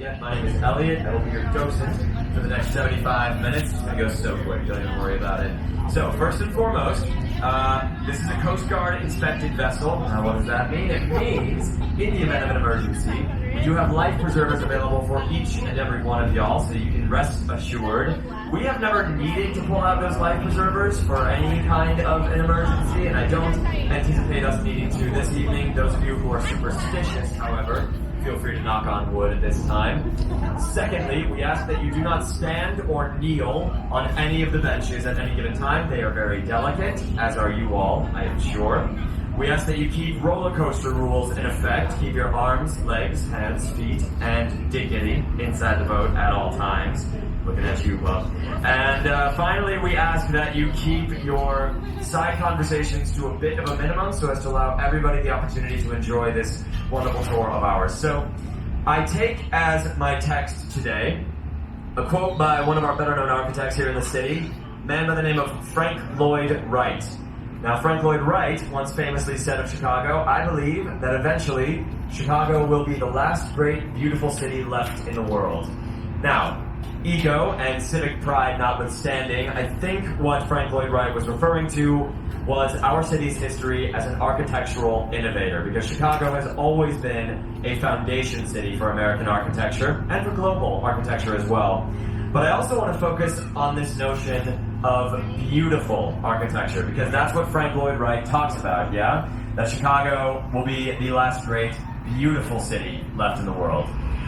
yet. My name is Elliot. I will be your docent for the next 75 minutes. It's going to go so quick, don't even worry about it. So, first and foremost, this is a Coast Guard inspected vessel. Now, what does that mean? It means, in the event of an emergency, we do have life preservers available for each and every one of y'all, so you can rest assured. We have never needed to pull out those life preservers for any kind of an emergency, and I don't anticipate us needing to this evening. Those of you who are superstitious, however, feel free to knock on wood at this time. Secondly, we ask that you do not stand or kneel on any of the benches at any given time. They are very delicate, as are you all, I am sure. We ask that you keep roller coaster rules in effect. Keep your arms, legs, hands, feet, and dignity inside the boat at all times. Looking at you, Bob. And finally, we ask that you keep your side conversations to a bit of a minimum so as to allow everybody the opportunity to enjoy this wonderful tour of ours. So, I take as my text today a quote by one of our better-known architects here in the city, a man by the name of Frank Lloyd Wright. Now, Frank Lloyd Wright once famously said of Chicago, "I believe that eventually Chicago will be the last great, beautiful city left in the world." Now, ego and civic pride notwithstanding, I think what Frank Lloyd Wright was referring to was our city's history as an architectural innovator, because Chicago has always been a foundation city for American architecture and for global architecture as well. But I also want to focus on this notion of beautiful architecture, because that's what Frank Lloyd Wright talks about, yeah? That Chicago will be the last great, beautiful city left in the world.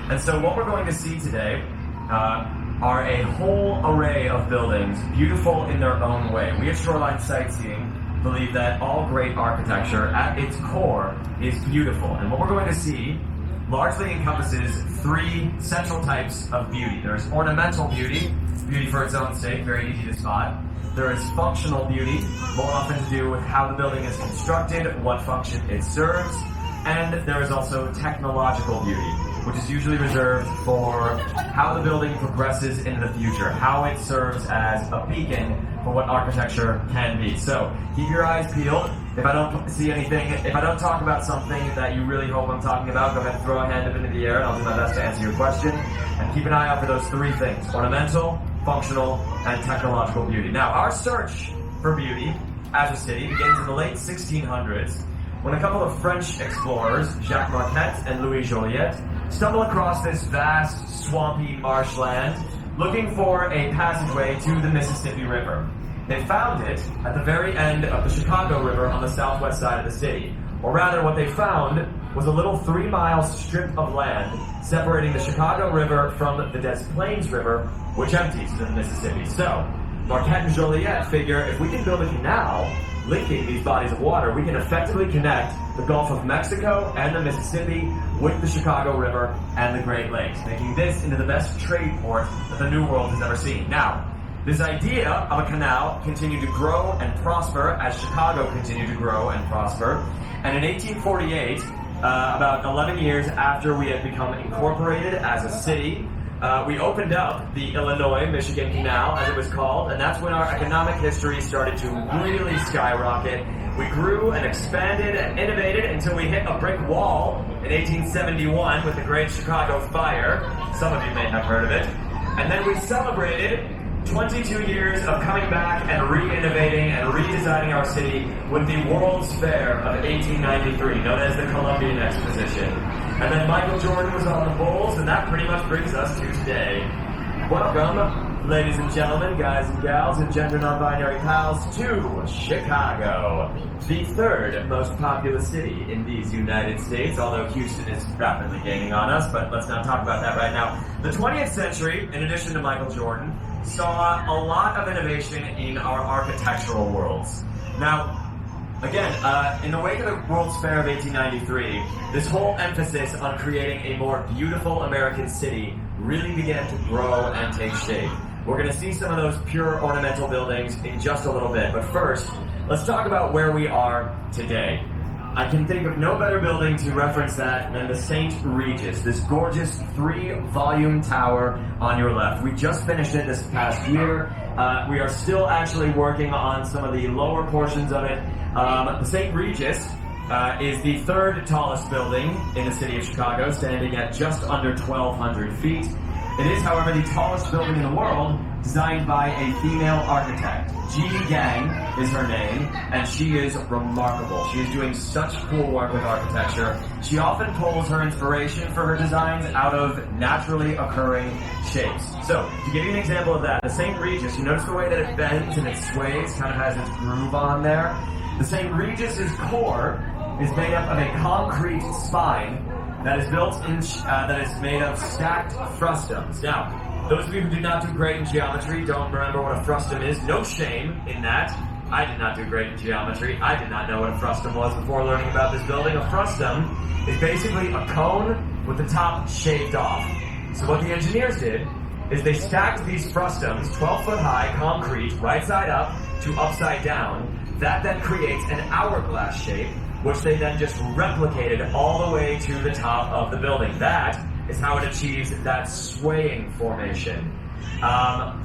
And so what we're going to see today are a whole array of buildings, beautiful in their own way. We at Shoreline Sightseeing believe that all great architecture at its core is beautiful. And what we're going to see largely encompasses three central types of beauty. There's ornamental beauty, beauty for its own sake, very easy to spot. There is functional beauty, more often to do with how the building is constructed, what function it serves. And there is also technological beauty, which is usually reserved for how the building progresses into the future, how it serves as a beacon for what architecture can be. So keep your eyes peeled. If I don't see anything, if I don't talk about something that you really hope I'm talking about, go ahead and throw a hand up into the air and I'll do my best to answer your question. And keep an eye out for those three things: ornamental, functional, and technological beauty. Now, our search for beauty as a city begins in the late 1600s, when a couple of French explorers, Jacques Marquette and Louis Joliet, stumble across this vast, swampy marshland looking for a passageway to the Mississippi River. They found it at the very end of the Chicago River on the southwest side of the city. Or rather, what they found was a little 3-mile strip of land separating the Chicago River from the Des Plaines River, which empties into the Mississippi. So, Marquette and Joliet figure if we can build a canal linking these bodies of water, we can effectively connect the Gulf of Mexico and the Mississippi with the Chicago River and the Great Lakes, making this into the best trade port that the New World has ever seen. Now, this idea of a canal continued to grow and prosper as Chicago continued to grow and prosper. And in 1848, about 11 years after we had become incorporated as a city, we opened up the Illinois-Michigan Canal, as it was called, and that's when our economic history started to really skyrocket. We grew and expanded and innovated until we hit a brick wall in 1871 with the Great Chicago Fire. Some of you may have heard of it. And then we celebrated 22 years of coming back and re-innovating and redesigning our city with the World's Fair of 1893, known as the Columbian Exposition. And then Michael Jordan was on the Bulls, and that pretty much brings us to today. Welcome, ladies and gentlemen, guys and gals, and gender non-binary pals, to Chicago, the third most populous city in these United States, although Houston is rapidly gaining on us, but let's not talk about that right now. The 20th century, in addition to Michael Jordan, saw a lot of innovation in our architectural worlds. Now, again, in the wake of the World's Fair of 1893, this whole emphasis on creating a more beautiful American city really began to grow and take shape. We're going to see some of those pure ornamental buildings in just a little bit, but first, let's talk about where we are today. I can think of no better building to reference that than the St. Regis, this gorgeous 3-volume tower on your left. We just finished it this past year. We are still actually working on some of the lower portions of it. The St. Regis is the third tallest building in the city of Chicago, standing at just under 1,200 feet. It is, however, the tallest building in the world, designed by a female architect. Ji Gang is her name, and she is remarkable. She is doing such cool work with architecture. She often pulls her inspiration for her designs out of naturally occurring shapes. So, to give you an example of that, the St. Regis, you notice the way that it bends and it sways, kind of has its groove on there? The St. Regis's core is made up of a concrete spine that is built in, that is made of stacked frustums. Now, those of you who do not do great in geometry don't remember what a frustum is. No shame in that. I did not do great in geometry. I did not know what a frustum was before learning about this building. A frustum is basically a cone with the top shaved off. So what the engineers did is they stacked these frustums, 12-foot high, concrete, right side up to upside down. That then creates an hourglass shape, which they then just replicated all the way to the top of the building. That is how it achieves that swaying formation. And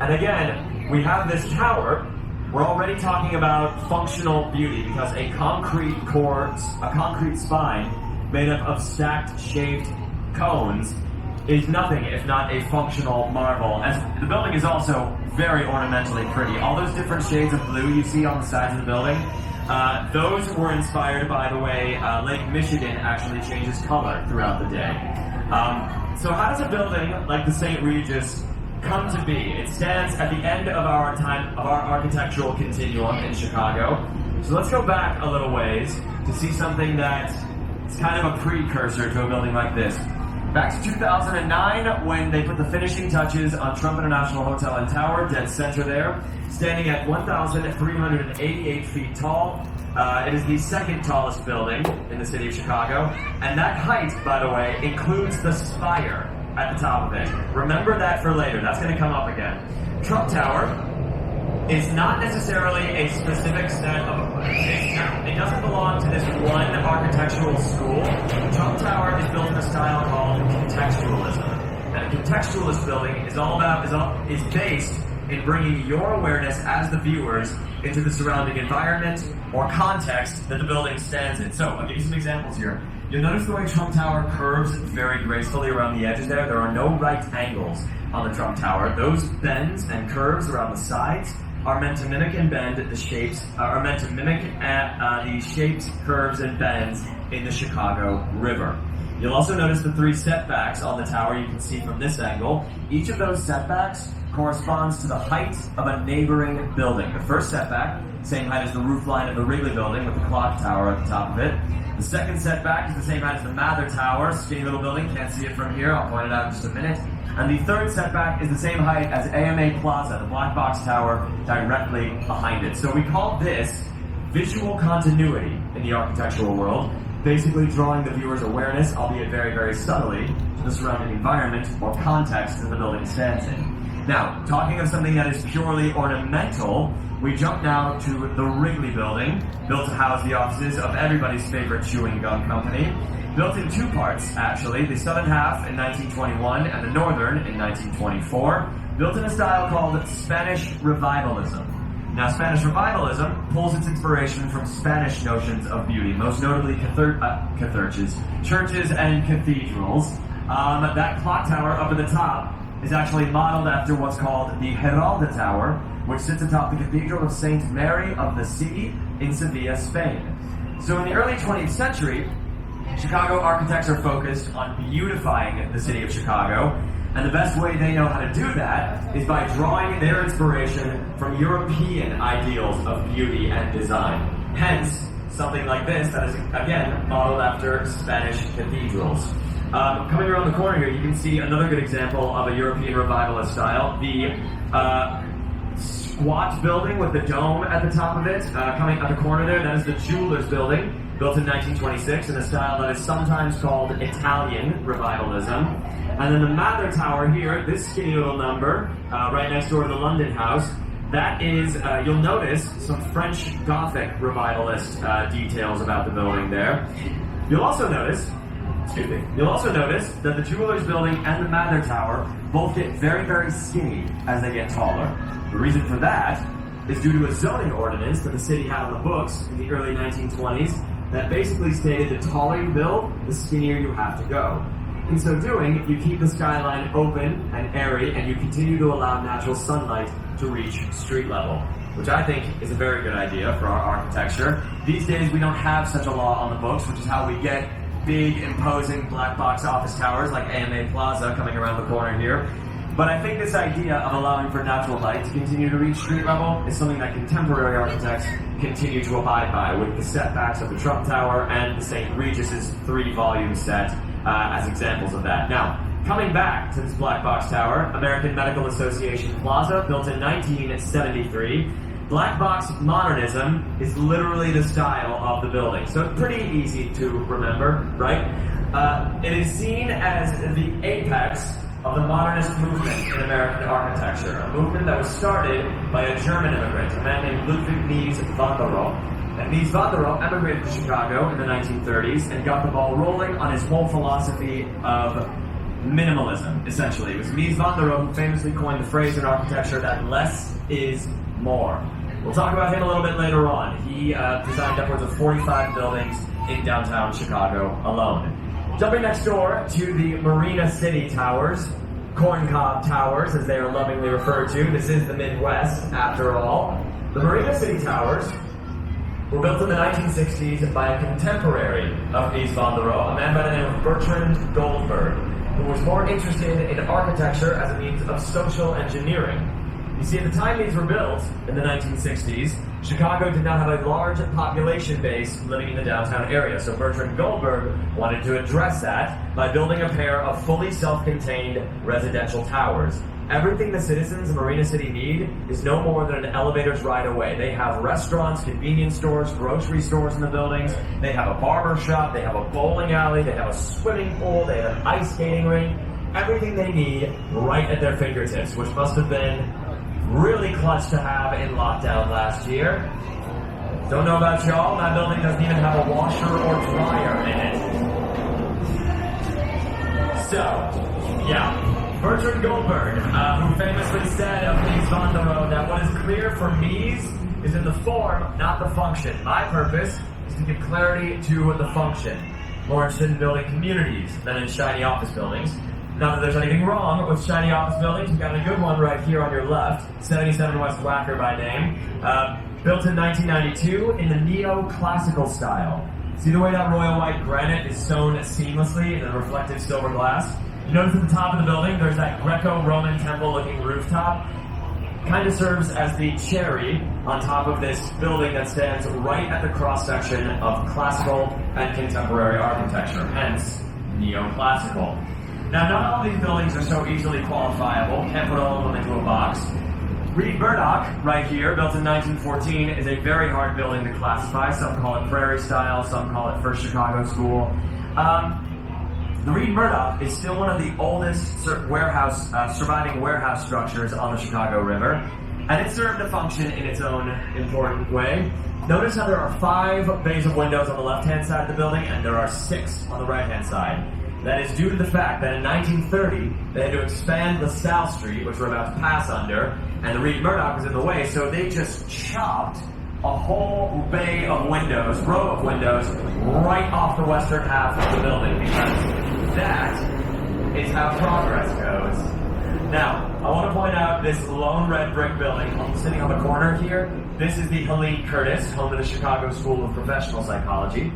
again, we have this tower. We're already talking about functional beauty because a concrete core, a concrete spine made up of stacked shaved cones is nothing if not a functional marvel. As the building is also very ornamentally pretty. All those different shades of blue you see on the sides of the building, those were inspired by the way Lake Michigan actually changes color throughout the day. So how does a building like the St. Regis come to be? It stands at the end of our architectural continuum in Chicago. So let's go back a little ways to see something that is kind of a precursor to a building like this. Back to 2009, when they put the finishing touches on Trump International Hotel and Tower, dead center there, standing at 1,388 feet tall. It is the second tallest building in the city of Chicago, and that height, by the way, includes the spire at the top of it. Remember that for later. That's going to come up again. Trump Tower is not necessarily a specific set of... It doesn't belong to this one architectural school. Trump Tower is built in a style called contextualism. And a contextualist building is based in bringing your awareness as the viewers into the surrounding environment or context that the building stands in. So, I'll give you some examples here. You'll notice the way Trump Tower curves very gracefully around the edges there. There are no right angles on the Trump Tower. Those bends and curves around the sides are meant to mimic and bend the shapes, the shapes, curves, and bends in the Chicago River. You'll also notice the three setbacks on the tower you can see from this angle. Each of those setbacks corresponds to the height of a neighboring building. The first setback, same height as the roof line of the Wrigley building with the clock tower at the top of it. The second setback is the same height as the Mather Tower, skinny little building, can't see it from here, I'll point it out in just a minute. And the third setback is the same height as AMA Plaza, the black box tower directly behind it. So we call this visual continuity in the architectural world, basically drawing the viewer's awareness, albeit very, very subtly, to the surrounding environment or context that the building stands in. Now, talking of something that is purely ornamental, we jump now to the Wrigley building, built to house the offices of everybody's favorite chewing gum company. Built in two parts, actually, the southern half in 1921 and the northern in 1924, built in a style called Spanish Revivalism. Now, Spanish Revivalism pulls its inspiration from Spanish notions of beauty, most notably churches and cathedrals. That clock tower up at the top is actually modeled after what's called the Giralda Tower, which sits atop the Cathedral of Saint Mary of the Sea in Sevilla, Spain. So in the early 20th century, Chicago architects are focused on beautifying the city of Chicago, and the best way they know how to do that is by drawing their inspiration from European ideals of beauty and design. Hence, something like this that is, again, modeled after Spanish cathedrals. Coming around the corner here, you can see another good example of a European revivalist style. The squat building with the dome at the top of it, coming at the corner there, that is the Jewelers building, built in 1926 in a style that is sometimes called Italian revivalism. And then the Mather Tower here, this skinny little number, right next door to the London House, that is, you'll notice some French Gothic revivalist details about the building there. You'll also notice that the Jewelers building and the Mather Tower both get very, very skinny as they get taller. The reason for that is due to a zoning ordinance that the city had on the books in the early 1920s that basically stated the taller you build, the skinnier you have to go. In so doing, you keep the skyline open and airy, and you continue to allow natural sunlight to reach street level, which I think is a very good idea for our architecture. These days, we don't have such a law on the books, which is how we get big, imposing black box office towers like AMA Plaza coming around the corner here. But I think this idea of allowing for natural light to continue to reach street level is something that contemporary architects continue to abide by, with the setbacks of the Trump Tower and the St. Regis's 3-volume set as examples of that. Now, coming back to this black box tower, American Medical Association Plaza, built in 1973. Black box modernism is literally the style of the building, so it's pretty easy to remember, right? It is seen as the apex of the modernist movement in American architecture, a movement that was started by a German immigrant, a man named Ludwig Mies van der Rohe. And Mies van der Rohe emigrated to Chicago in the 1930s and got the ball rolling on his whole philosophy of minimalism, essentially. It was Mies van der Rohe who famously coined the phrase in architecture that less is more. We'll talk about him a little bit later on. He designed upwards of 45 buildings in downtown Chicago alone. Jumping next door to the Marina City Towers, Corncob Towers, as they are lovingly referred to. This is the Midwest, after all. The Marina City Towers were built in the 1960s by a contemporary of Mies van der Rohe, a man by the name of Bertrand Goldberg, who was more interested in architecture as a means of social engineering. You see, at the time these were built, in the 1960s, Chicago did not have a large population base living in the downtown area, so Bertrand Goldberg wanted to address that by building a pair of fully self-contained residential towers. Everything the citizens of Marina City need is no more than an elevator's ride away. They have restaurants, convenience stores, grocery stores in the buildings, they have a barber shop, they have a bowling alley, they have a swimming pool, they have an ice skating rink, everything they need right at their fingertips, which must have been really clutch to have in lockdown last year. Don't know about y'all, that building doesn't even have a washer or dryer in it. So, yeah, Bertrand Goldberg, who famously said of Mies van der Rohe that what is clear for Mies is in the form, not the function. My purpose is to give clarity to the function. More interested in building communities than in shiny office buildings. Not that there's anything wrong with shiny office buildings. We've got a good one right here on your left, 77 West Wacker by name. Built in 1992 in the neo-classical style. See the way that royal white granite is sewn seamlessly in the reflective silver glass? You notice at the top of the building, there's that Greco-Roman temple-looking rooftop. Kind of serves as the cherry on top of this building that stands right at the cross-section of classical and contemporary architecture, hence neo-classical. Now, not all these buildings are so easily qualifiable. Can't put all of them into a box. Reed Murdoch, right here, built in 1914, is a very hard building to classify. Some call it Prairie Style, some call it First Chicago School. The Reed Murdoch is still one of the oldest surviving warehouse structures on the Chicago River, and it served a function in its own important way. Notice how there are 5 bays of windows on the left-hand side of the building, and there are 6 on the right-hand side. That is due to the fact that in 1930, they had to expand LaSalle Street, which we're about to pass under, and the Reed Murdoch was in the way, so they just chopped a whole bay of windows, row of windows, right off the western half of the building, because that is how progress goes. Now, I want to point out this lone red brick building sitting on the corner here. This is the Helene Curtis, home of the Chicago School of Professional Psychology.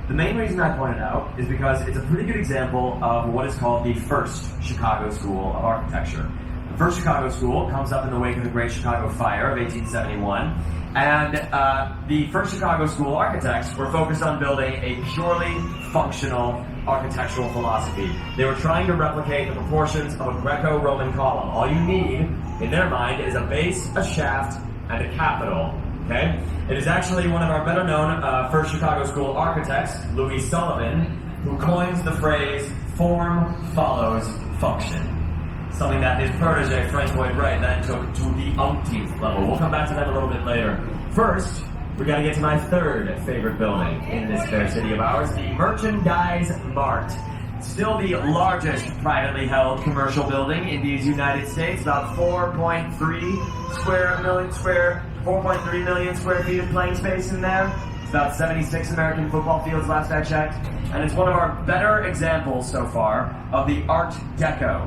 The main reason I point it out is because it's a pretty good example of what is called the First Chicago School of Architecture. The First Chicago School comes up in the wake of the Great Chicago Fire of 1871, and the First Chicago School architects were focused on building a purely functional architectural philosophy. They were trying to replicate the proportions of a Greco-Roman column. All you need, in their mind, is a base, a shaft, and a capital. Okay? It is actually one of our better-known First Chicago School architects, Louis Sullivan, who coins the phrase, form follows function. Something that his protege, Frank Lloyd Wright, then took to the umpteenth level. We'll come back to that a little bit later. First, we got to get to my third favorite building in this fair city of ours, the Merchandise Mart. Still the largest privately held commercial building in these United States, about 4.3 million square feet of playing space in there. about 76 American football fields last I checked, and it's one of our better examples so far of the Art Deco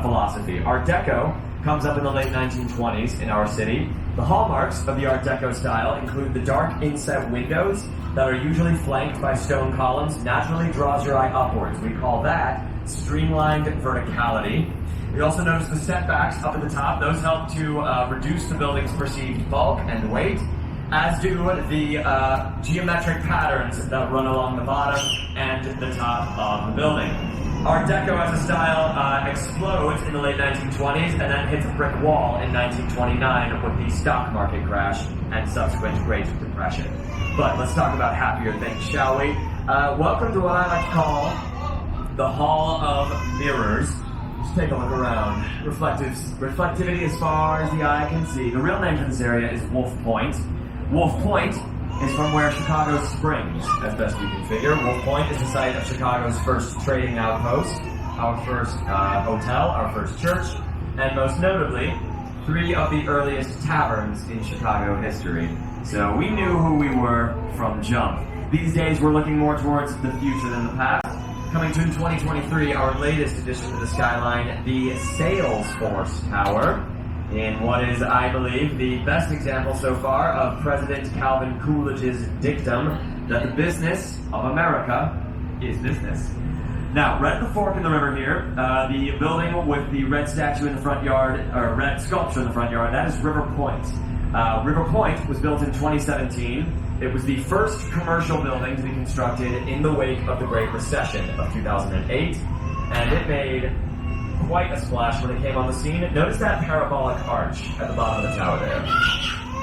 philosophy. Art Deco comes up in the late 1920s in our city. The hallmarks of the Art Deco style include the dark inset windows that are usually flanked by stone columns, naturally draws your eye upwards. We call that streamlined verticality. We also notice the setbacks up at the top. Those help to reduce the building's perceived bulk and weight, as do the geometric patterns that run along the bottom and the top of the building. Art Deco as a style explodes in the late 1920s and then hits a brick wall in 1929 with the stock market crash and subsequent Great Depression. But let's talk about happier things, shall we? Welcome to what I like to call the Hall of Mirrors. Just take a look around. Reflectivity as far as the eye can see. The real name for this area is Wolf Point. Wolf Point is from where Chicago springs, as best we can figure. Wolf Point is the site of Chicago's first trading outpost, our first hotel, our first church, and most notably, 3 of the earliest taverns in Chicago history. So we knew who we were from jump. These days we're looking more towards the future than the past. Coming to in 2023, our latest addition to the skyline, the Salesforce Tower, in what is, I believe, the best example so far of President Calvin Coolidge's dictum that the business of America is business. Now, right at the fork in the river here, the building with the red statue in the front yard, or red sculpture in the front yard, that is River Point. River Point was built in 2017. It was the first commercial building to be constructed in the wake of the Great Recession of 2008, and it made quite a splash when it came on the scene. Notice that parabolic arch at the bottom of the tower there.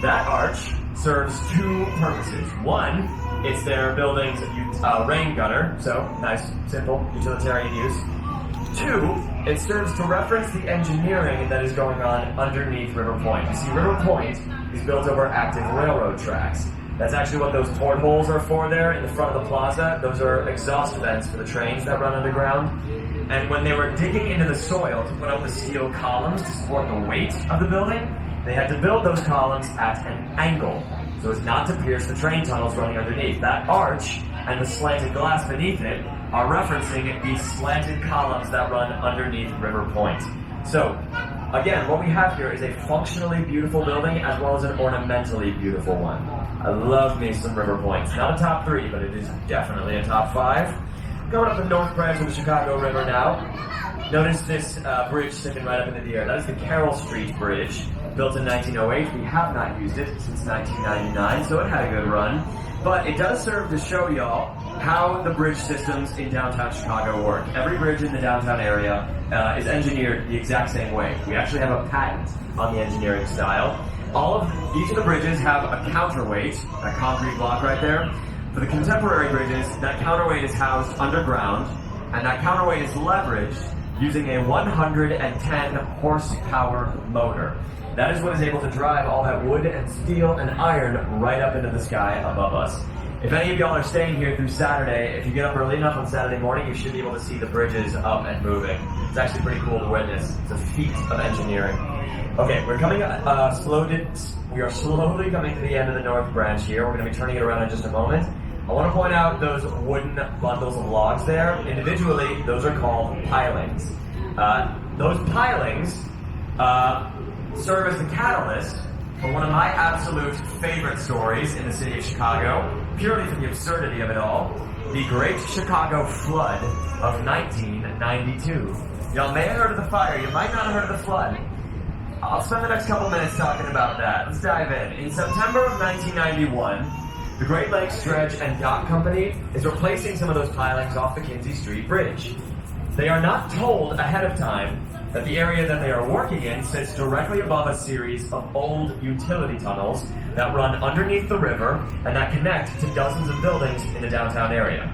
That arch serves 2 purposes. One, it's their building's rain gutter, so nice, simple, utilitarian use. 2, it serves to reference the engineering that is going on underneath River Point. You see, River Point is built over active railroad tracks. That's actually what those portholes are for there in the front of the plaza. Those are exhaust vents for the trains that run underground. And when they were digging into the soil to put up the steel columns to support the weight of the building, they had to build those columns at an angle so as not to pierce the train tunnels running underneath. That arch and the slanted glass beneath it are referencing the slanted columns that run underneath River Point. So, again, what we have here is a functionally beautiful building as well as an ornamentally beautiful one. I love me some River Point. It's not a top 3, but it is definitely a top 5. Going up the north branch of the Chicago River now. Notice this bridge sticking right up into the air. That is the Carroll Street Bridge, built in 1908. We have not used it since 1999, so it had a good run. But it does serve to show y'all how the bridge systems in downtown Chicago work. Every bridge in the downtown area is engineered the exact same way. We actually have a patent on the engineering style. Each of the bridges have a counterweight, a concrete block right there. For the contemporary bridges, that counterweight is housed underground, and that counterweight is leveraged using a 110 horsepower motor. That is what is able to drive all that wood and steel and iron right up into the sky above us. If any of y'all are staying here through Saturday, if you get up early enough on Saturday morning, you should be able to see the bridges up and moving. It's actually pretty cool to witness. It's a feat of engineering. Okay, we are slowly coming to the end of the north branch here. We're going to be turning it around in just a moment. I want to point out those wooden bundles of logs there. Individually, those are called pilings. Those pilings serve as the catalyst for one of my absolute favorite stories in the city of Chicago, purely for the absurdity of it all, the Great Chicago Flood of 1992. Y'all may have heard of the fire, you might not have heard of the flood. I'll spend the next couple minutes talking about that. Let's dive in. In September of 1991, the Great Lakes Dredge and Dock Company is replacing some of those pilings off the Kinsey Street Bridge. They are not told ahead of time that the area that they are working in sits directly above a series of old utility tunnels that run underneath the river and that connect to dozens of buildings in the downtown area.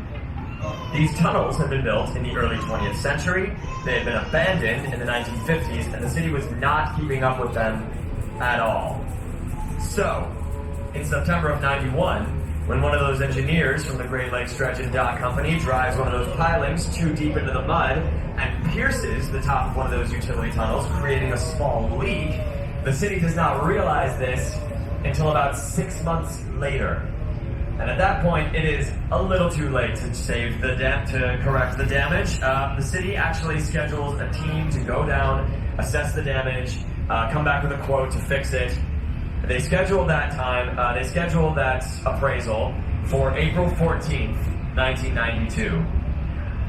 These tunnels had been built in the early 20th century, they had been abandoned in the 1950s, and the city was not keeping up with them at all. So, in September of 91, when one of those engineers from the Great Lakes Dredge and Dock Company drives one of those pilings too deep into the mud and pierces the top of one of those utility tunnels, creating a small leak, the city does not realize this until about 6 months later. And at that point, it is a little too late to correct the damage. The city actually schedules a team to go down, assess the damage, come back with a quote to fix it. They scheduled that appraisal for April 14th, 1992.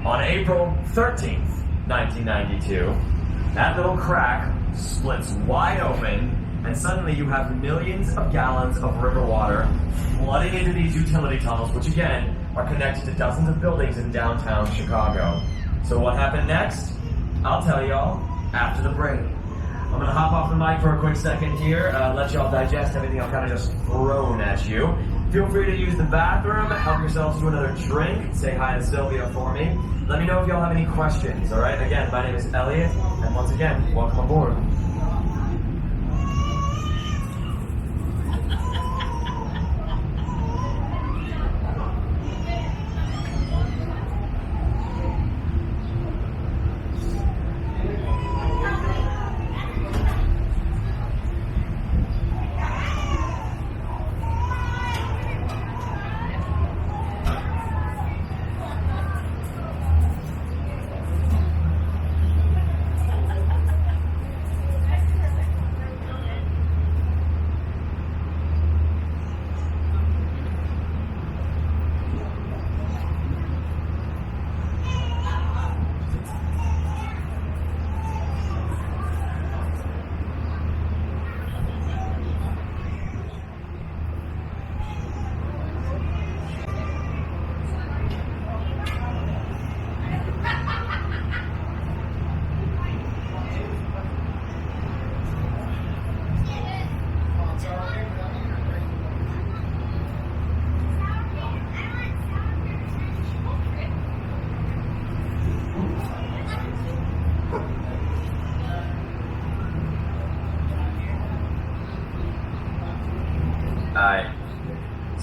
On April 13th, 1992, that little crack splits wide open, and suddenly you have millions of gallons of river water flooding into these utility tunnels, which again are connected to dozens of buildings in downtown Chicago. So what happened next? I'll tell y'all after the break. I'm gonna hop off the mic for a quick second here, let y'all digest everything I've kind of just thrown at you. Feel free to use the bathroom, help yourselves to another drink, say hi to Sylvia for me. Let me know if y'all have any questions, alright? Again, my name is Elliot, and once again, welcome aboard.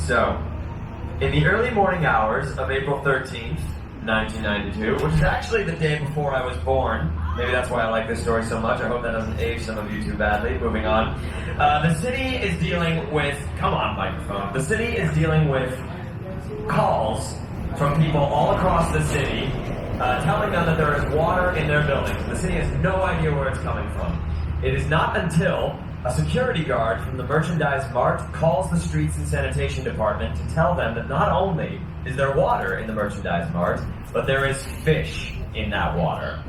So, in the early morning hours of April 13th, 1992, which is actually the day before I was born, maybe that's why I like this story so much, I hope that doesn't age some of you too badly, moving on. The city is dealing with, come on microphone, the city is dealing with calls from people all across the city telling them that there is water in their buildings. The city has no idea where it's coming from. It is not until a security guard from the Merchandise Mart calls the Streets and Sanitation Department to tell them that not only is there water in the Merchandise Mart, but there is fish in that water.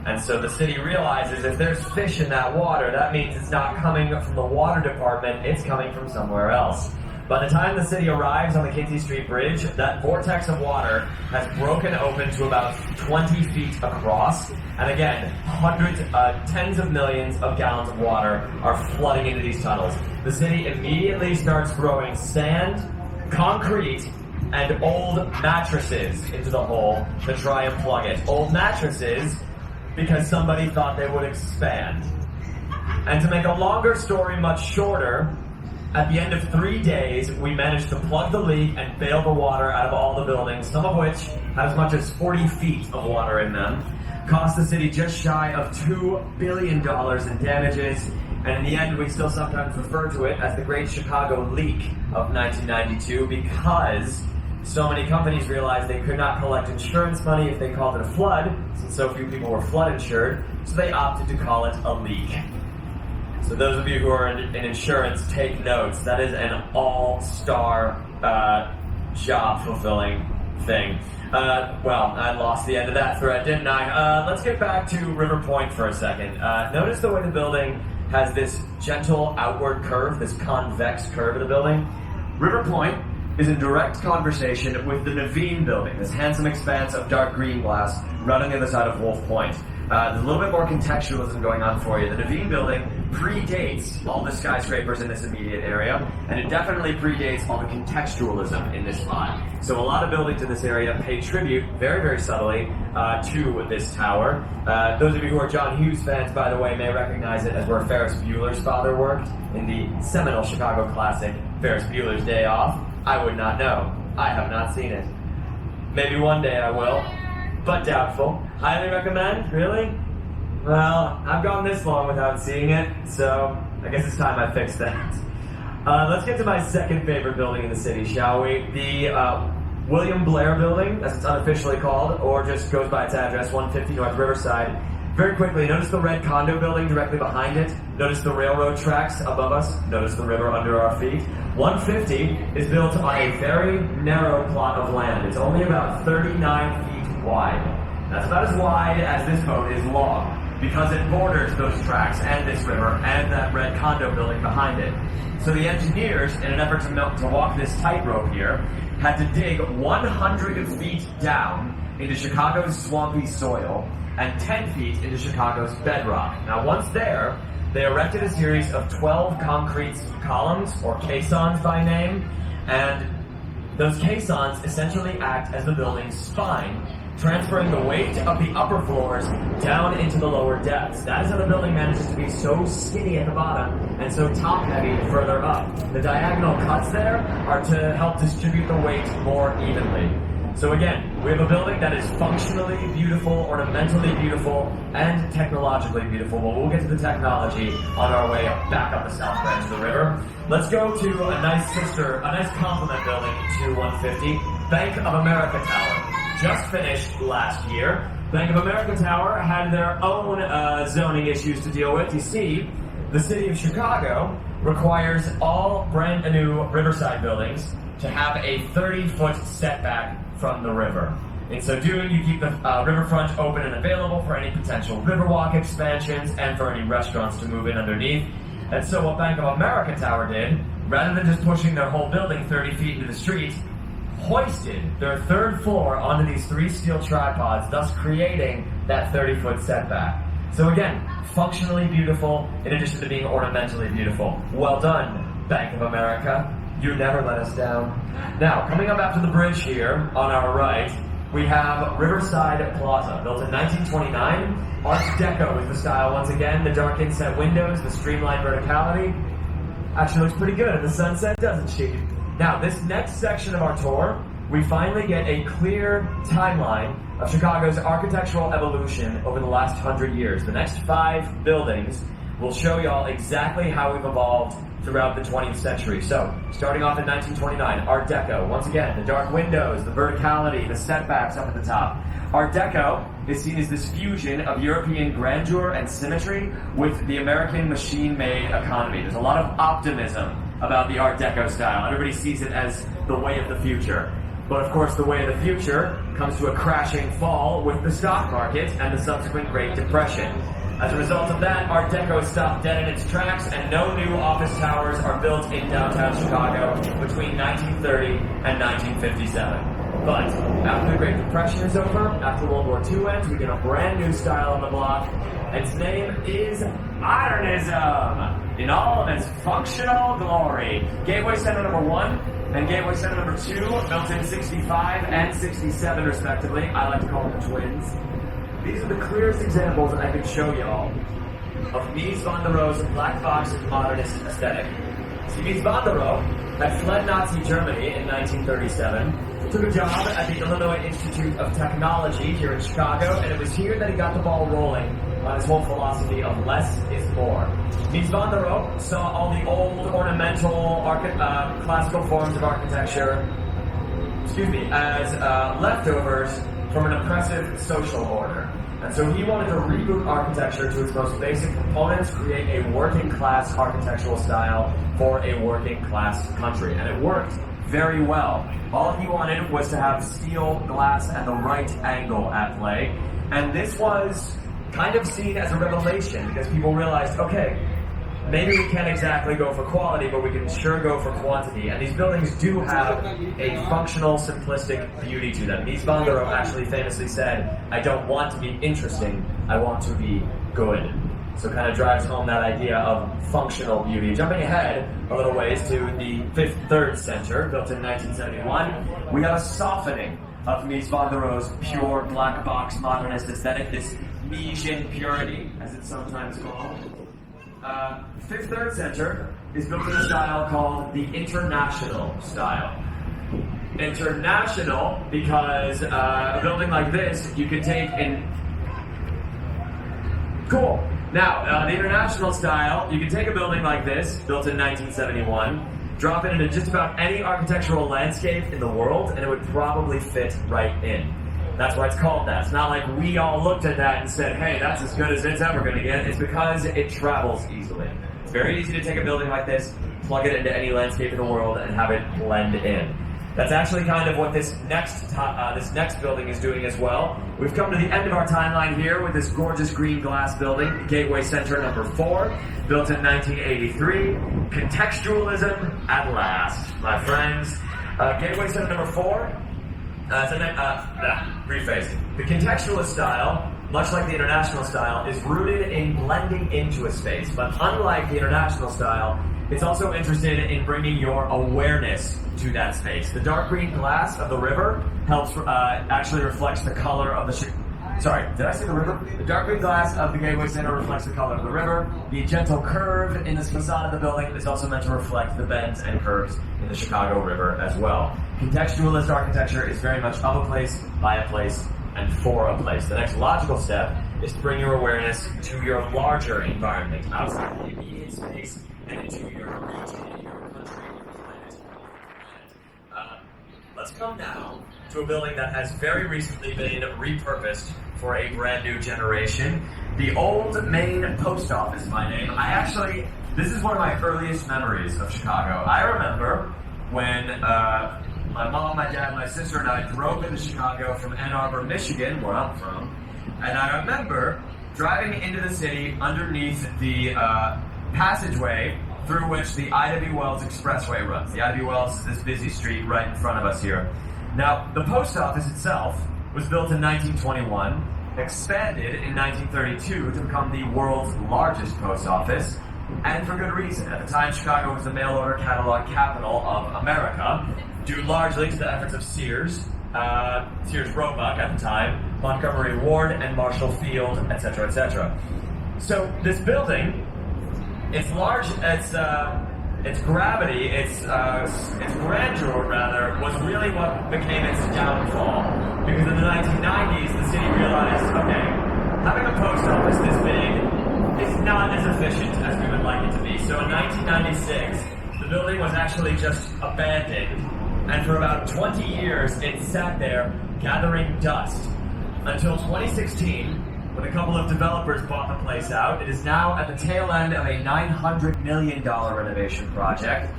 And so the city realizes if there's fish in that water, that means it's not coming from the water department, it's coming from somewhere else. By the time the city arrives on the Kinsey Street Bridge, that vortex of water has broken open to about 20 feet across. And again, tens of millions of gallons of water are flooding into these tunnels. The city immediately starts throwing sand, concrete, and old mattresses into the hole to try and plug it. Old mattresses because somebody thought they would expand. And to make a longer story much shorter, at the end of 3 days, we managed to plug the leak and bail the water out of all the buildings, some of which had as much as 40 feet of water in them. Cost the city just shy of $2 billion in damages, and in the end, we still sometimes refer to it as the Great Chicago Leak of 1992 because so many companies realized they could not collect insurance money if they called it a flood, since so few people were flood insured, so they opted to call it a leak. So those of you who are in insurance, take notes. That is an all-star job-fulfilling thing. Well, I lost the end of that thread, didn't I? Let's get back to River Point for a second. Notice the way the building has this gentle outward curve, this convex curve of the building. River Point is in direct conversation with the Naveen building, this handsome expanse of dark green glass right on the other side of Wolf Point. There's a little bit more contextualism going on for you. The Naveen building predates all the skyscrapers in this immediate area, and it definitely predates all the contextualism in this spot. So a lot of buildings in this area pay tribute, very, very subtly, to this tower. Those of you who are John Hughes fans, by the way, may recognize it as where Ferris Bueller's father worked in the seminal Chicago classic, Ferris Bueller's Day Off. I would not know. I have not seen it. Maybe one day I will, but doubtful. Highly recommend? Really? Well, I've gone this long without seeing it, so I guess it's time I fix that. Let's get to my second favorite building in the city, shall we? The William Blair Building, as it's unofficially called, or just goes by its address, 150 North Riverside. Very quickly, notice the red condo building directly behind it. Notice the railroad tracks above us. Notice the river under our feet. 150 is built on a very narrow plot of land. It's only about 39 feet wide. That's about as wide as this boat is long, because it borders those tracks and this river and that red condo building behind it. So the engineers, in an effort to walk this tightrope here, had to dig 100 feet down into Chicago's swampy soil and 10 feet into Chicago's bedrock. Now once there, they erected a series of 12 concrete columns, or caissons by name, and those caissons essentially act as the building's spine, transferring the weight of the upper floors down into the lower depths. That is how the building manages to be so skinny at the bottom and so top-heavy further up. The diagonal cuts there are to help distribute the weight more evenly. So again, we have a building that is functionally beautiful, ornamentally beautiful, and technologically beautiful. Well, we'll get to the technology on our way back up the south branch of the river. Let's go to a nice complement building to 150, Bank of America Tower. Just finished last year. Bank of America Tower had their own zoning issues to deal with. You see, the city of Chicago requires all brand new Riverside buildings to have a 30-foot setback from the river. In so doing, you keep the riverfront open and available for any potential Riverwalk expansions and for any restaurants to move in underneath. And so what Bank of America Tower did, rather than just pushing their whole building 30 feet into the street, hoisted their third floor onto these 3 steel tripods, thus creating that 30-foot setback. So again, functionally beautiful in addition to being ornamentally beautiful. Well done, Bank of America. You never let us down. Now, coming up after the bridge here, on our right, we have Riverside Plaza, built in 1929. Art Deco is the style once again. The dark inset windows, the streamlined verticality. Actually looks pretty good in the sunset, doesn't she? Now, this next section of our tour, we finally get a clear timeline of Chicago's architectural evolution over the last 100 years. The next 5 buildings will show y'all exactly how we've evolved throughout the 20th century. So, starting off in 1929, Art Deco. Once again, the dark windows, the verticality, the setbacks up at the top. Art Deco is seen as this fusion of European grandeur and symmetry with the American machine-made economy. There's a lot of optimism about the Art Deco style. Everybody sees it as the way of the future. But of course, the way of the future comes to a crashing fall with the stock market and the subsequent Great Depression. As a result of that, Art Deco stopped dead in its tracks, and no new office towers are built in downtown Chicago between 1930 and 1957. But after the Great Depression is over, after World War II ends, we get a brand new style on the block, and its name is Modernism, in all of its functional glory. Gateway Center number 1 and Gateway Center number 2, built in 65 and 67 respectively. I like to call them twins. These are the clearest examples I can show y'all of Mies van der Rohe's black box modernist aesthetic. See, Mies van der Rohe had fled Nazi Germany in 1937, took a job at the Illinois Institute of Technology here in Chicago, and it was here that he got the ball rolling on his whole philosophy of less is more. Mies van der Rohe saw all the old ornamental classical forms of architecture, as leftovers from an oppressive social order. And so he wanted to reboot architecture to its most basic components, create a working class architectural style for a working class country. And it worked very well. All he wanted was to have steel, glass, and the right angle at play. And this was kind of seen as a revelation because people realized, okay, maybe we can't exactly go for quality, but we can sure go for quantity. And these buildings do have a functional, simplistic beauty to them. Mies van der Rohe actually famously said, I don't want to be interesting, I want to be good. So it kind of drives home that idea of functional beauty. Jumping ahead a little ways to the Fifth Third Center, built in 1971, we have a softening of Mies van der Rohe's pure black box modernist aesthetic, this Miesian purity, as it's sometimes called. Fifth Third Center is built in a style called the International style. International because a building like this you could take in... Cool. Now, the international style, you can take a building like this, built in 1971, drop it into just about any architectural landscape in the world, and it would probably fit right in. That's why it's called that. It's not like we all looked at that and said, hey, that's as good as it's ever going to get. It's because it travels easily. It's very easy to take a building like this, plug it into any landscape in the world, and have it blend in. That's actually kind of what this next building is doing as well. We've come to the end of our timeline here with this gorgeous green glass building, Gateway Center number 4, built in 1983. Contextualism at last, my friends. Gateway Center number 4. Rephrase. The contextualist style, much like the international style, is rooted in blending into a space. But unlike the international style, it's also interested in bringing your awareness to that space. The dark green glass of the river helps actually reflects the color of the... Sorry, did I say the river? The dark green glass of the Gateway Center reflects the color of the river. The gentle curve in this facade of the building is also meant to reflect the bends and curves in the Chicago River as well. Contextualist architecture is very much of a place, by a place, and for a place. The next logical step is to bring your awareness to your larger environment, outside the immediate space, and into your region, your country, your planet. Let's come now to a building that has very recently been repurposed for a brand new generation. The old Main Post Office by name. This is one of my earliest memories of Chicago. I remember when my mom, my dad, my sister, and I drove into Chicago from Ann Arbor, Michigan, where I'm from, and I remember driving into the city underneath the passageway through which the I.W. Wells Expressway runs. The I.W. Wells is this busy street right in front of us here. Now, the post office itself was built in 1921, expanded in 1932 to become the world's largest post office, and for good reason. At the time, Chicago was the mail-order catalog capital of America, due largely to the efforts of Sears Roebuck at the time, Montgomery Ward, and Marshall Field, etc., etc. So this building, its gravity, its grandeur rather, was really what became its downfall. Because in the 1990s, the city realized, okay, having a post office this big is not as efficient as we would like it to be. So in 1996, the building was actually just abandoned, and for about 20 years, it sat there gathering dust until 2016, when a couple of developers bought the place out. It is now at the tail end of a $900 million renovation project.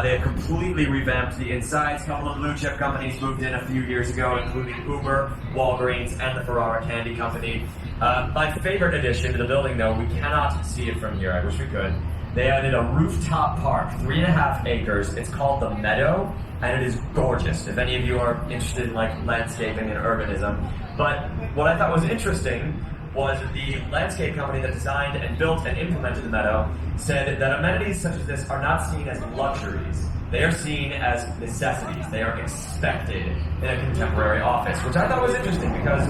They have completely revamped the insides. A couple of blue chip companies moved in a few years ago, including Uber, Walgreens, and the Ferrara Candy Company. My favorite addition to the building, though, we cannot see it from here. I wish we could. They added a rooftop park, 3.5 acres. It's called The Meadow, and it is gorgeous. If any of you are interested in landscaping and urbanism. But what I thought was interesting was the landscape company that designed and built and implemented the Meadow said that amenities such as this are not seen as luxuries. They are seen as necessities. They are expected in a contemporary office, which I thought was interesting because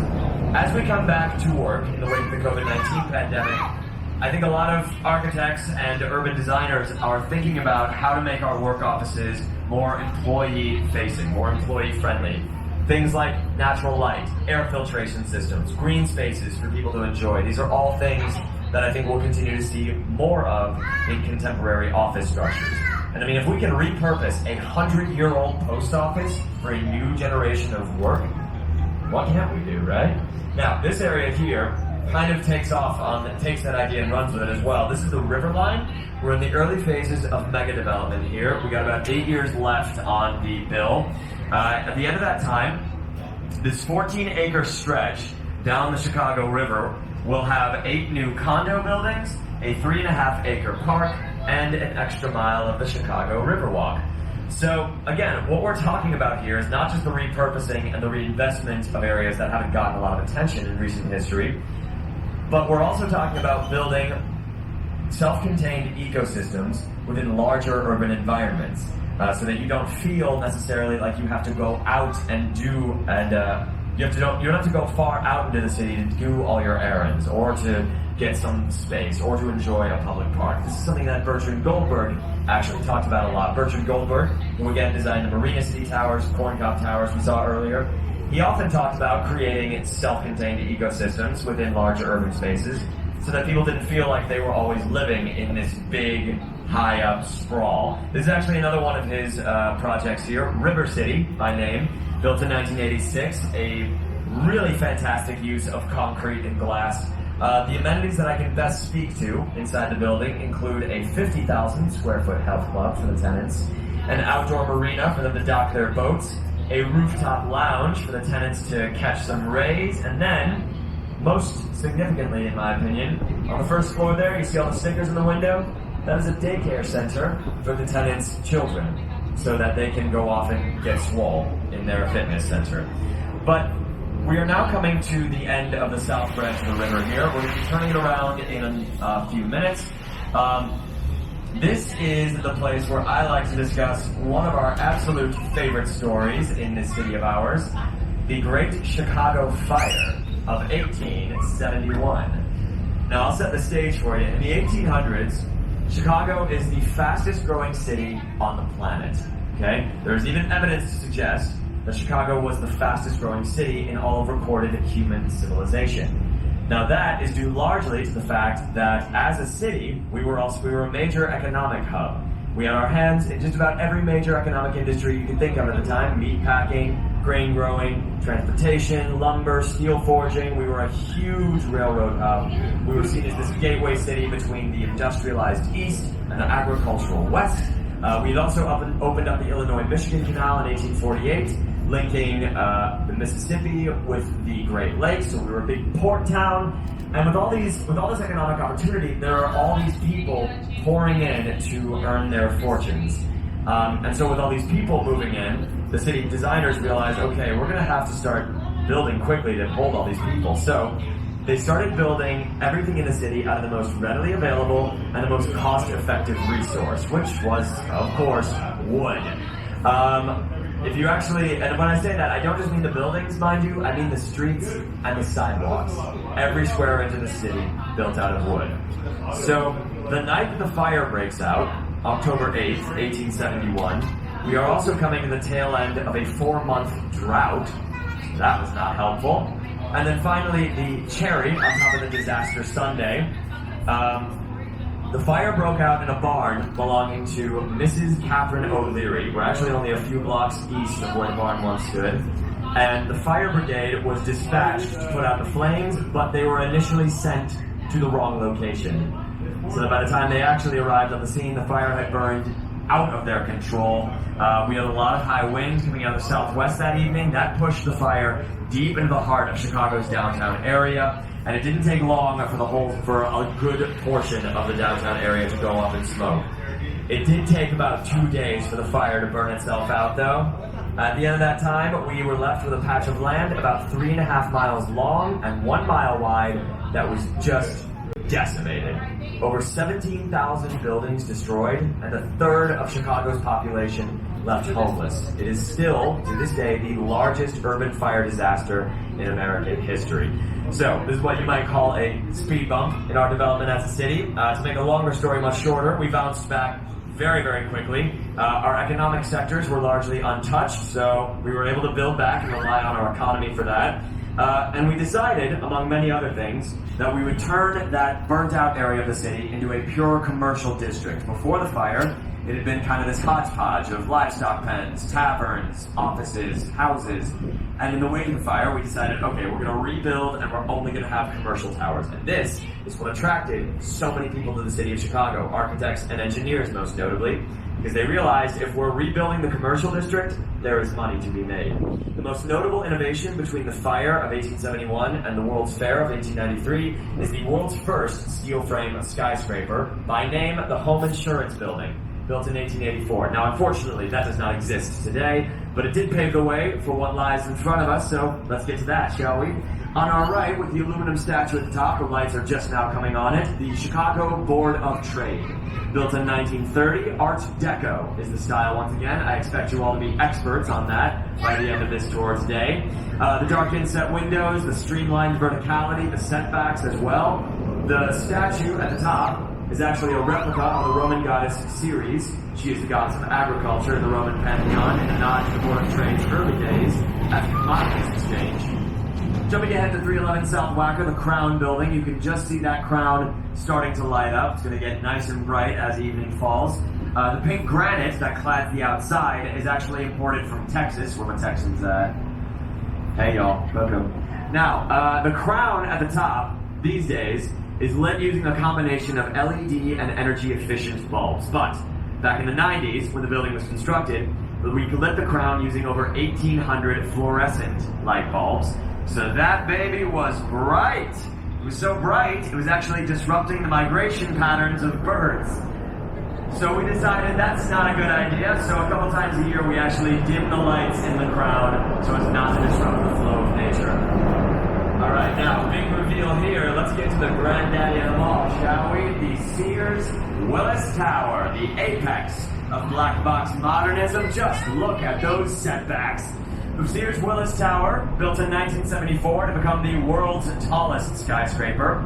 as we come back to work in the wake of the COVID-19 pandemic, I think a lot of architects and urban designers are thinking about how to make our work offices more employee-facing, more employee-friendly. Things like natural light, air filtration systems, green spaces for people to enjoy. These are all things that I think we'll continue to see more of in contemporary office structures. And I mean, if we can repurpose a 100-year-old post office for a new generation of work, what can't we do, right? Now, this area here kind of takes that idea and runs with it as well. This is the River Line. We're in the early phases of mega development here. We got about 8 years left on the bill. At the end of that time, this 14-acre stretch down the Chicago River will have 8 new condo buildings, a 3.5-acre park, and an extra mile of the Chicago Riverwalk. So again, what we're talking about here is not just the repurposing and the reinvestment of areas that haven't gotten a lot of attention in recent history, but we're also talking about building self-contained ecosystems within larger urban environments, so that you don't feel necessarily like you have to go out and do, and you don't have to go far out into the city to do all your errands, or to get some space, or to enjoy a public park. This is something that Bertrand Goldberg actually talked about a lot. Bertrand Goldberg, who again designed the Marina City Towers, Corn Cob Towers we saw earlier, he often talked about creating self-contained ecosystems within large urban spaces so that people didn't feel like they were always living in this big, high-up sprawl. This is actually another one of his projects here, River City by name, built in 1986, a really fantastic use of concrete and glass. The amenities that I can best speak to inside the building include a 50,000 square foot health club for the tenants, an outdoor marina for them to dock their boats, a rooftop lounge for the tenants to catch some rays, and then, most significantly in my opinion, on the first floor there, you see all the stickers in the window? That is a daycare center for the tenants' children, so that they can go off and get swole in their fitness center. But we are now coming to the end of the south branch of the river here. We're going to be turning it around in a few minutes. This is the place where I like to discuss one of our absolute favorite stories in this city of ours, the Great Chicago Fire of 1871. Now, I'll set the stage for you. In the 1800s, Chicago is the fastest growing city on the planet. Okay? There's even evidence to suggest that Chicago was the fastest growing city in all of recorded human civilization. Now that is due largely to the fact that as a city, we were a major economic hub. We had our hands in just about every major economic industry you could think of at the time: meat packing, grain growing, transportation, lumber, steel forging. We were a huge railroad hub. We were seen as this gateway city between the industrialized East and the agricultural West. We had also opened up the Illinois-Michigan Canal in 1848, linking the Mississippi with the Great Lakes, so we were a big port town. And with all this economic opportunity, there are all these people pouring in to earn their fortunes. And so with all these people moving in, the city designers realized, okay, we're going to have to start building quickly to hold all these people. So they started building everything in the city out of the most readily available and the most cost-effective resource, which was, of course, wood. If you actually, and when I say that, I don't just mean the buildings, mind you, I mean the streets and the sidewalks. Every square inch of the city built out of wood. So, the night that the fire breaks out, October 8th, 1871, we are also coming to the tail end of a 4-month drought. That was not helpful. And then finally, the cherry on top of the disaster Sunday. The fire broke out in a barn belonging to Mrs. Catherine O'Leary. We're actually only a few blocks east of where the barn once stood. And the fire brigade was dispatched to put out the flames, but they were initially sent to the wrong location. So that by the time they actually arrived on the scene, the fire had burned out of their control. We had a lot of high winds coming out of the southwest that evening. That pushed the fire deep into the heart of Chicago's downtown area. And it didn't take long for a good portion of the downtown area to go up in smoke. It did take about 2 days for the fire to burn itself out, though. At the end of that time, we were left with a patch of land about 3.5 miles long and 1 mile wide that was just decimated. Over 17,000 buildings destroyed, and a third of Chicago's population left homeless. It is still, to this day, the largest urban fire disaster in American history. So, this is what you might call a speed bump in our development as a city. To make a longer story much shorter, we bounced back very, very quickly. Our economic sectors were largely untouched, so we were able to build back and rely on our economy for that. And we decided, among many other things, that we would turn that burnt-out area of the city into a pure commercial district. Before the fire, it had been kind of this hodgepodge of livestock pens, taverns, offices, houses. And in the wake of the fire, we decided, okay, we're going to rebuild and we're only going to have commercial towers. And this is what attracted so many people to the city of Chicago, architects and engineers most notably, because they realized if we're rebuilding the commercial district, there is money to be made. The most notable innovation between the fire of 1871 and the World's Fair of 1893 is the world's first steel frame skyscraper, by name the Home Insurance Building, built in 1884. Now, unfortunately, that does not exist today, but it did pave the way for what lies in front of us, so let's get to that, shall we? On our right, with the aluminum statue at the top, the lights are just now coming on it, the Chicago Board of Trade. Built in 1930, Art Deco is the style once again. I expect you all to be experts on that by the end of this tour today. The dark inset windows, the streamlined verticality, the setbacks as well. The statue at the top is actually a replica of the Roman goddess Ceres. She is the goddess of agriculture in the Roman pantheon, and a nod to the Board of Trade's early days as a commodities exchange. Jumping ahead to 311 South Wacker, the Crown building, you can just see that crown starting to light up. It's going to get nice and bright as evening falls. The pink granite that clads the outside is actually imported from Texas, where my Texans at. Hey y'all, welcome. Now, the crown at the top, these days, is lit using a combination of LED and energy-efficient bulbs. But back in the 90s, when the building was constructed, we lit the crown using over 1,800 fluorescent light bulbs. So that baby was bright. It was so bright, it was actually disrupting the migration patterns of birds. So we decided that's not a good idea, so a couple times a year we actually dim the lights in the crown so as not to disrupt the flow of nature. Alright, now, big reveal here. Let's get to the granddaddy of them all, shall we? The Sears Willis Tower, the apex of black box modernism. Just look at those setbacks. The Sears Willis Tower, built in 1974 to become the world's tallest skyscraper,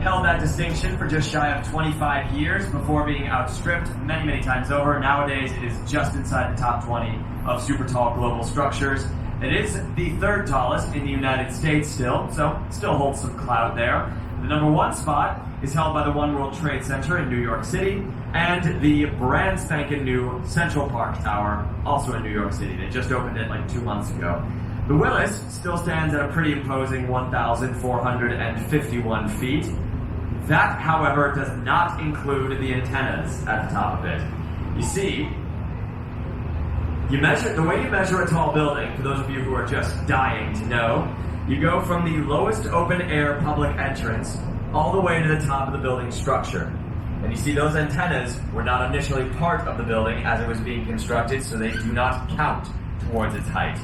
held that distinction for just shy of 25 years before being outstripped many, many times over. Nowadays, it is just inside the top 20 of super tall global structures. It is the third tallest in the United States still, so still holds some clout there. The number one spot is held by the One World Trade Center in New York City, and the brand spanking new Central Park Tower, also in New York City. They just opened it like 2 months ago. The Willis still stands at a pretty imposing 1,451 feet. That, however, does not include the antennas at the top of it. You see, the way you measure a tall building, for those of you who are just dying to know, you go from the lowest open-air public entrance all the way to the top of the building structure. And you see those antennas were not initially part of the building as it was being constructed, so they do not count towards its height.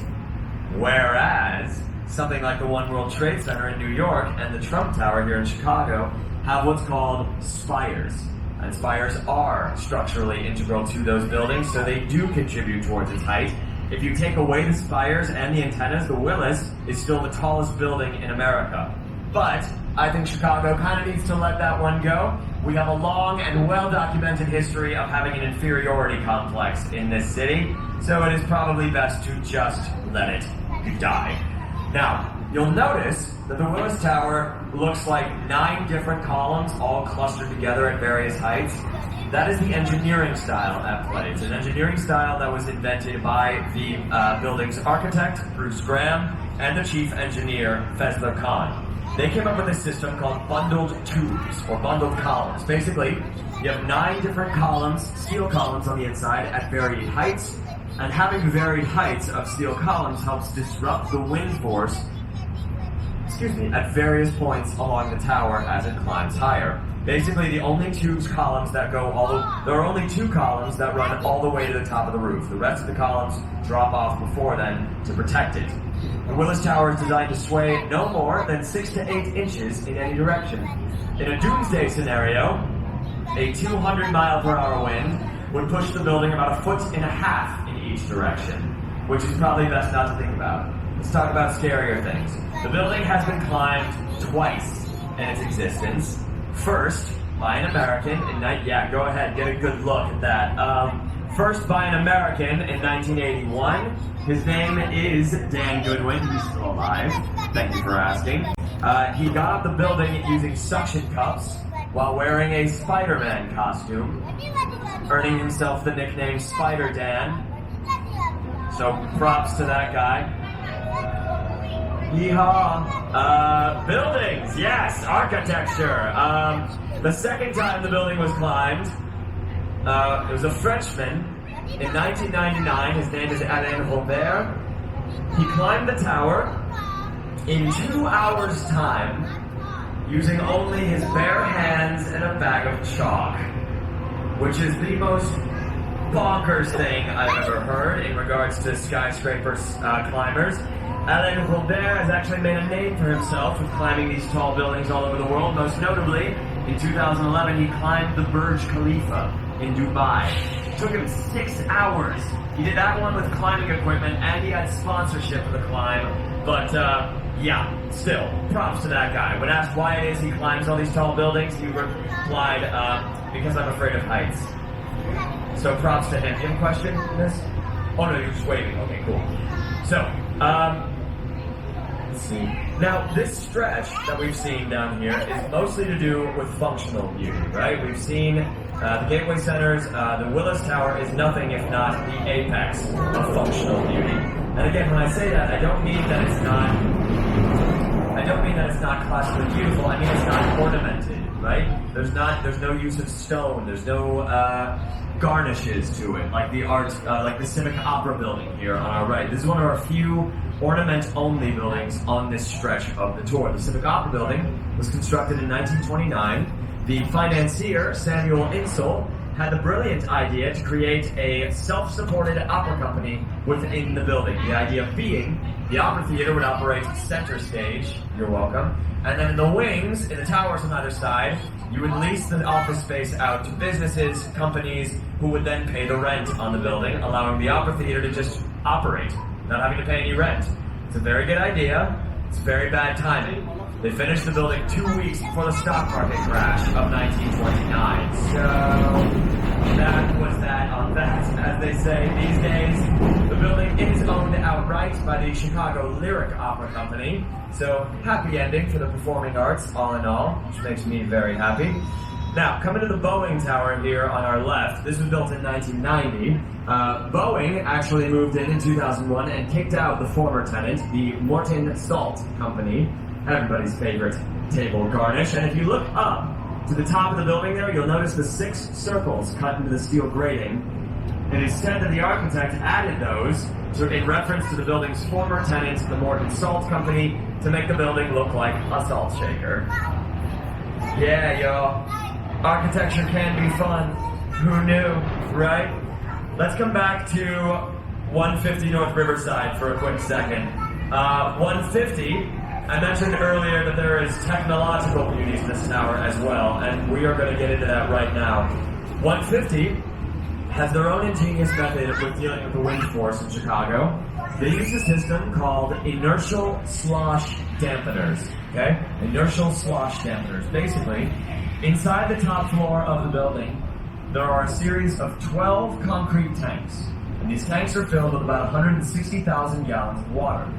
Whereas, something like the One World Trade Center in New York and the Trump Tower here in Chicago have what's called spires. And spires are structurally integral to those buildings, so they do contribute towards its height. If you take away the spires and the antennas, the Willis is still the tallest building in America. But I think Chicago kind of needs to let that one go. We have a long and well-documented history of having an inferiority complex in this city, so it is probably best to just let it die. Now, you'll notice that the Willis Tower looks like 9 different columns all clustered together at various heights. That is the engineering style at play. It's an engineering style that was invented by the building's architect, Bruce Graham, and the chief engineer, Fezler Khan. They came up with a system called bundled tubes, or bundled columns. Basically, you have 9 different columns, steel columns on the inside at varied heights, and having varied heights of steel columns helps disrupt the wind force at various points along the tower as it climbs higher. Basically, there are only 2 columns that run all the way to the top of the roof. The rest of the columns drop off before then to protect it. The Willis Tower is designed to sway no more than 6 to 8 inches in any direction. In a doomsday scenario, a 200-mile-per-hour wind would push the building about 1.5 feet in each direction, which is probably best not to think about. Let's talk about scarier things. The building has been climbed twice in its existence. First, by an American go ahead, get a good look at that. First by an American in 1981. His name is Dan Goodwin. He's still alive. Thank you for asking. He got up the building using suction cups while wearing a Spider-Man costume, earning himself the nickname Spider Dan. So props to that guy. Yeehaw. Buildings, yes, architecture. The second time the building was climbed, it was a Frenchman in 1999. His name is Alain Robert. He climbed the tower in 2 hours' time using only his bare hands and a bag of chalk, which is the most bonkers thing I've ever heard in regards to skyscraper climbers. Alain Robert has actually made a name for himself with climbing these tall buildings all over the world. Most notably, in 2011, he climbed the Burj Khalifa in Dubai. It took him 6 hours. He did that one with climbing equipment, and he had sponsorship for the climb. But, still, props to that guy. When asked why it is he climbs all these tall buildings, he replied, because I'm afraid of heights. So props to him. Do you have a question on this? Oh no, you're just waving. Okay, cool. So, Let's see. Now, this stretch that we've seen down here is mostly to do with functional beauty, right? We've seen the Gateway Centers, the Willis Tower is nothing if not the apex of functional beauty. And again, when I say that, I don't mean that it's not classically beautiful. I mean it's not ornamented, right? There's no use of stone. There's no garnishes to it, like the Civic Opera building here on our right. This is one of our few ornament-only buildings on this stretch of the tour. The Civic Opera building was constructed in 1929. The financier, Samuel Insull, had the brilliant idea to create a self-supported opera company within the building. The idea being the opera theater would operate center stage, you're welcome, and then in the wings, in the towers on either side, you would lease the office space out to businesses, companies, who would then pay the rent on the building, allowing the opera theater to just operate, not having to pay any rent. It's a very good idea. It's very bad timing. They finished the building 2 weeks before the stock market crash of 1929. So that was that on that, as they say these days. The building is owned outright by the Chicago Lyric Opera Company. So happy ending for the performing arts, all in all, which makes me very happy. Now, coming to the Boeing Tower here on our left, this was built in 1990. Boeing actually moved in 2001 and kicked out the former tenant, the Morton Salt Company, everybody's favorite table garnish. And if you look up to the top of the building there, you'll notice the 6 circles cut into the steel grating. It is said that the architect added those in reference to the building's former tenant, the Morton Salt Company, to make the building look like a salt shaker. Yeah, y'all. Architecture can be fun. Who knew, right? Let's come back to 150 North Riverside for a quick second. 150, I mentioned earlier that there is technological beauty to this tower as well, and we are going to get into that right now. 150 has their own ingenious method with dealing with the wind force in Chicago. They use a system called inertial slosh dampeners, okay? Inertial slosh dampeners. Basically, inside the top floor of the building, there are a series of 12 concrete tanks. And these tanks are filled with about 160,000 gallons of water.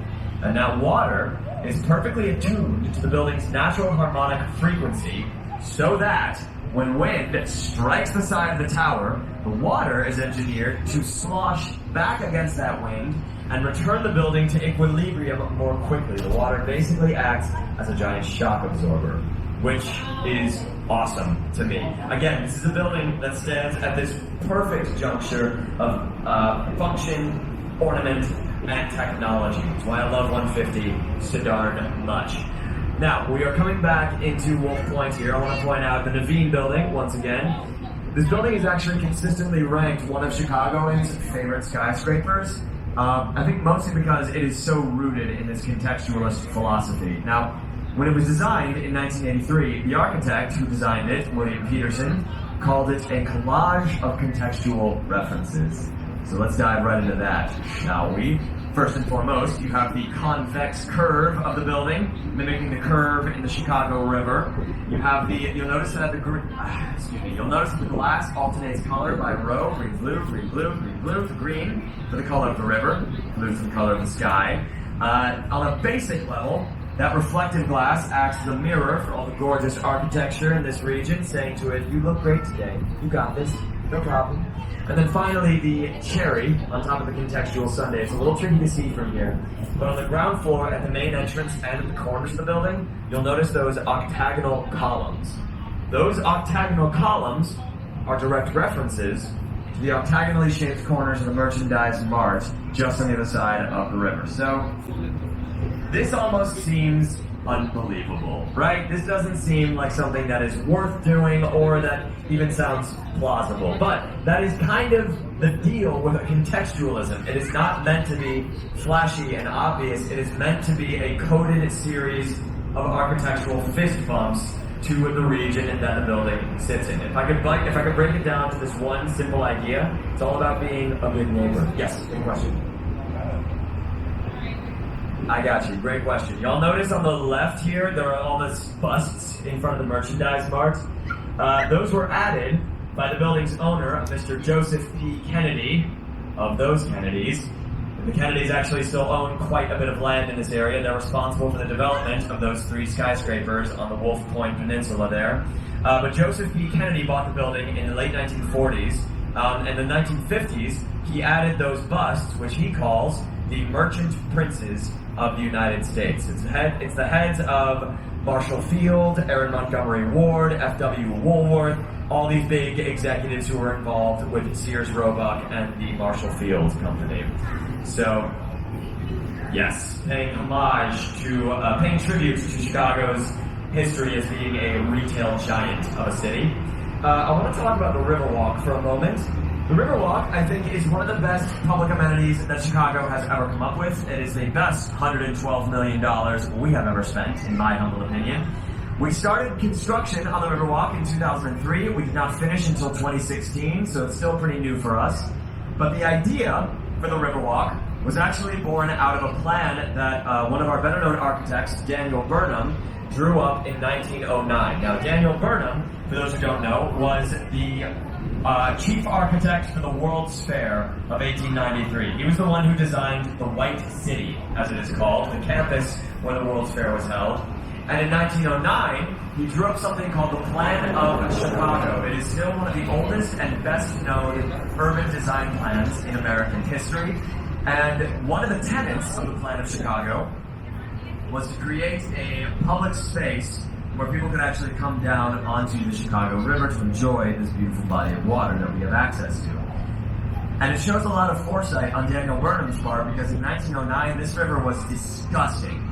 And that water is perfectly attuned to the building's natural harmonic frequency so that when wind strikes the side of the tower, the water is engineered to slosh back against that wind and return the building to equilibrium more quickly. The water basically acts as a giant shock absorber, which is awesome to me. Again, this is a building that stands at this perfect juncture of function, ornament, and technology. That's why I love 150 so darn much. Now, we are coming back into Wolf Point here. I want to point out the Naveen building once again. This building is actually consistently ranked one of Chicagoans' favorite skyscrapers. I think mostly because it is so rooted in this contextualist philosophy. Now, when it was designed in 1983, the architect who designed it, William Peterson, called it a collage of contextual references. So let's dive right into that, shall we? First and foremost, you have the convex curve of the building, mimicking the curve in the Chicago River. You have you'll notice that the glass alternates color by row, green, blue, green, blue, green, blue, green for the color of the river, blue for the color of the sky. On a basic level, that reflective glass acts as a mirror for all the gorgeous architecture in this region, saying to it, "You look great today. You got this. No problem." And then finally, the cherry on top of the contextual sundae. It's a little tricky to see from here. But on the ground floor, at the main entrance and at the corners of the building, you'll notice those octagonal columns. Those octagonal columns are direct references to the octagonally shaped corners of the Merchandise Mart just on the other side of the river. So, this almost seems unbelievable, right? This doesn't seem like something that is worth doing or that even sounds plausible. But that is kind of the deal with contextualism. It is not meant to be flashy and obvious. It is meant to be a coded series of architectural fist bumps to the region that the building sits in. If I could break it down to this one simple idea, it's all about being a good neighbor. Yes, good question. I got you. Great question. Y'all notice on the left here, there are all these busts in front of the Merchandise Mart. Those were added by the building's owner, Mr. Joseph P. Kennedy, of those Kennedys, in The Kennedys actually still own quite a bit of land in this area. They're responsible for the development of those 3 skyscrapers on the Wolf Point Peninsula there. But Joseph P. Kennedy bought the building in the late 1940s. In the 1950s, he added those busts, which he calls the Merchant Princes of the United States. It's the heads of Marshall Field, Aaron Montgomery Ward, F.W. Woolworth, all these big executives who were involved with Sears Roebuck and the Marshall Field Company. So, yes, paying tribute to Chicago's history as being a retail giant of a city. I want to talk about the Riverwalk for a moment. The Riverwalk, I think, is one of the best public amenities that Chicago has ever come up with. It is the best $112 million we have ever spent, in my humble opinion. We started construction on the Riverwalk in 2003. We did not finish until 2016, so it's still pretty new for us. But the idea for the Riverwalk was actually born out of a plan that one of our better-known architects, Daniel Burnham, drew up in 1909. Now, Daniel Burnham, for those who don't know, was the chief architect for the World's Fair of 1893. He was the one who designed the White City, as it is called, the campus where the World's Fair was held. And in 1909, he drew up something called the Plan of Chicago. It is still one of the oldest and best-known urban design plans in American history. And one of the tenets of the Plan of Chicago was to create a public space where people could actually come down onto the Chicago River to enjoy this beautiful body of water that we have access to. And it shows a lot of foresight on Daniel Burnham's part, because in 1909, this river was disgusting.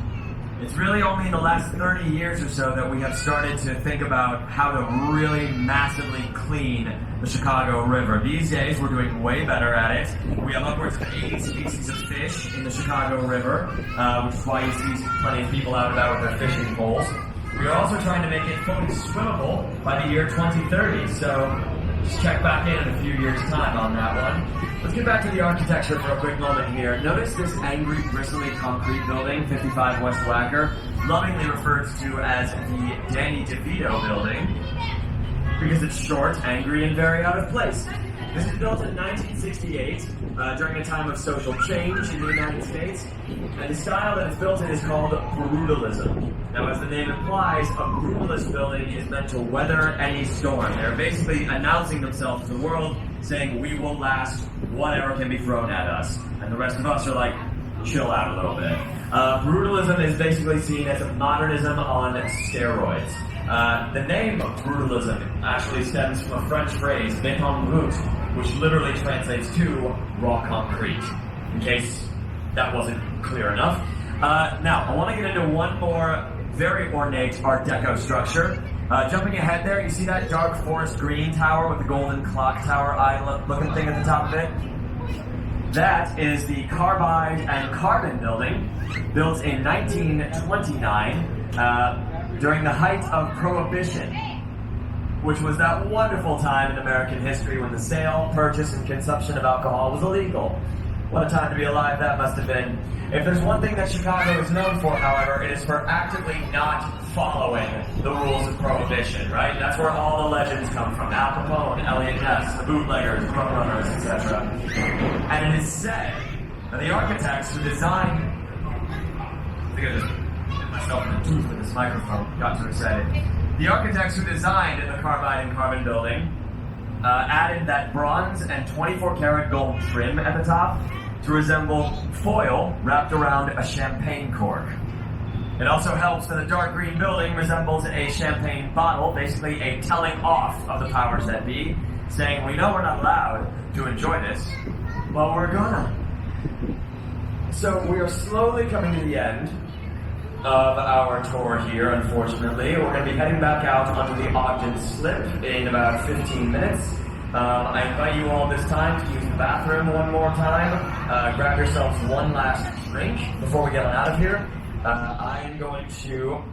It's really only in the last 30 years or so that we have started to think about how to really massively clean the Chicago River. These days, we're doing way better at it. We have upwards of 80 species of fish in the Chicago River, which is why you see plenty of people out and about with their fishing poles. We are also trying to make it fully swimmable by the year 2030, so just check back in a few years' time on that one. Let's get back to the architecture for a quick moment here. Notice this angry, bristly concrete building, 55 West Wacker, lovingly referred to as the Danny DeVito building, because it's short, angry, and very out of place. This was built in 1968, during a time of social change in the United States, and the style that it's built in is called brutalism. Now, as the name implies, a brutalist building is meant to weather any storm. They're basically announcing themselves to the world, saying, we will last whatever can be thrown at us. And the rest of us are like, chill out a little bit. Brutalism is basically seen as a modernism on steroids. The name of brutalism actually stems from a French phrase, béton brut, which literally translates to raw concrete, in case that wasn't clear enough. Now, I want to get into one more very ornate Art Deco structure. Jumping ahead there, you see that dark forest green tower with the golden clock tower eye-looking thing at the top of it? That is the Carbide and Carbon building, built in 1929 during the height of Prohibition, which was that wonderful time in American history when the sale, purchase, and consumption of alcohol was illegal. What a time to be alive that must have been. If there's one thing that Chicago is known for, however, it is for actively not following the rules of Prohibition, right? That's where all the legends come from. Al Capone, Elliot Ness, the bootleggers, drug runners, etc. And it is said that the architects who designed... I think I just hit myself in the tooth with this microphone. Got too excited. The architects who designed the Carbide and Carbon building added that bronze and 24-karat gold trim at the top to resemble foil wrapped around a champagne cork. It also helps that the dark green building resembles a champagne bottle, basically a telling off of the powers that be, saying, we know we're not allowed to enjoy this, but we're gonna. So we are slowly coming to the end of our tour here, unfortunately. We're going to be heading back out onto the Ogden Slip in about 15 minutes. I invite you all this time to use the bathroom one more time. Grab yourselves one last drink before we get on out of here. I'm going to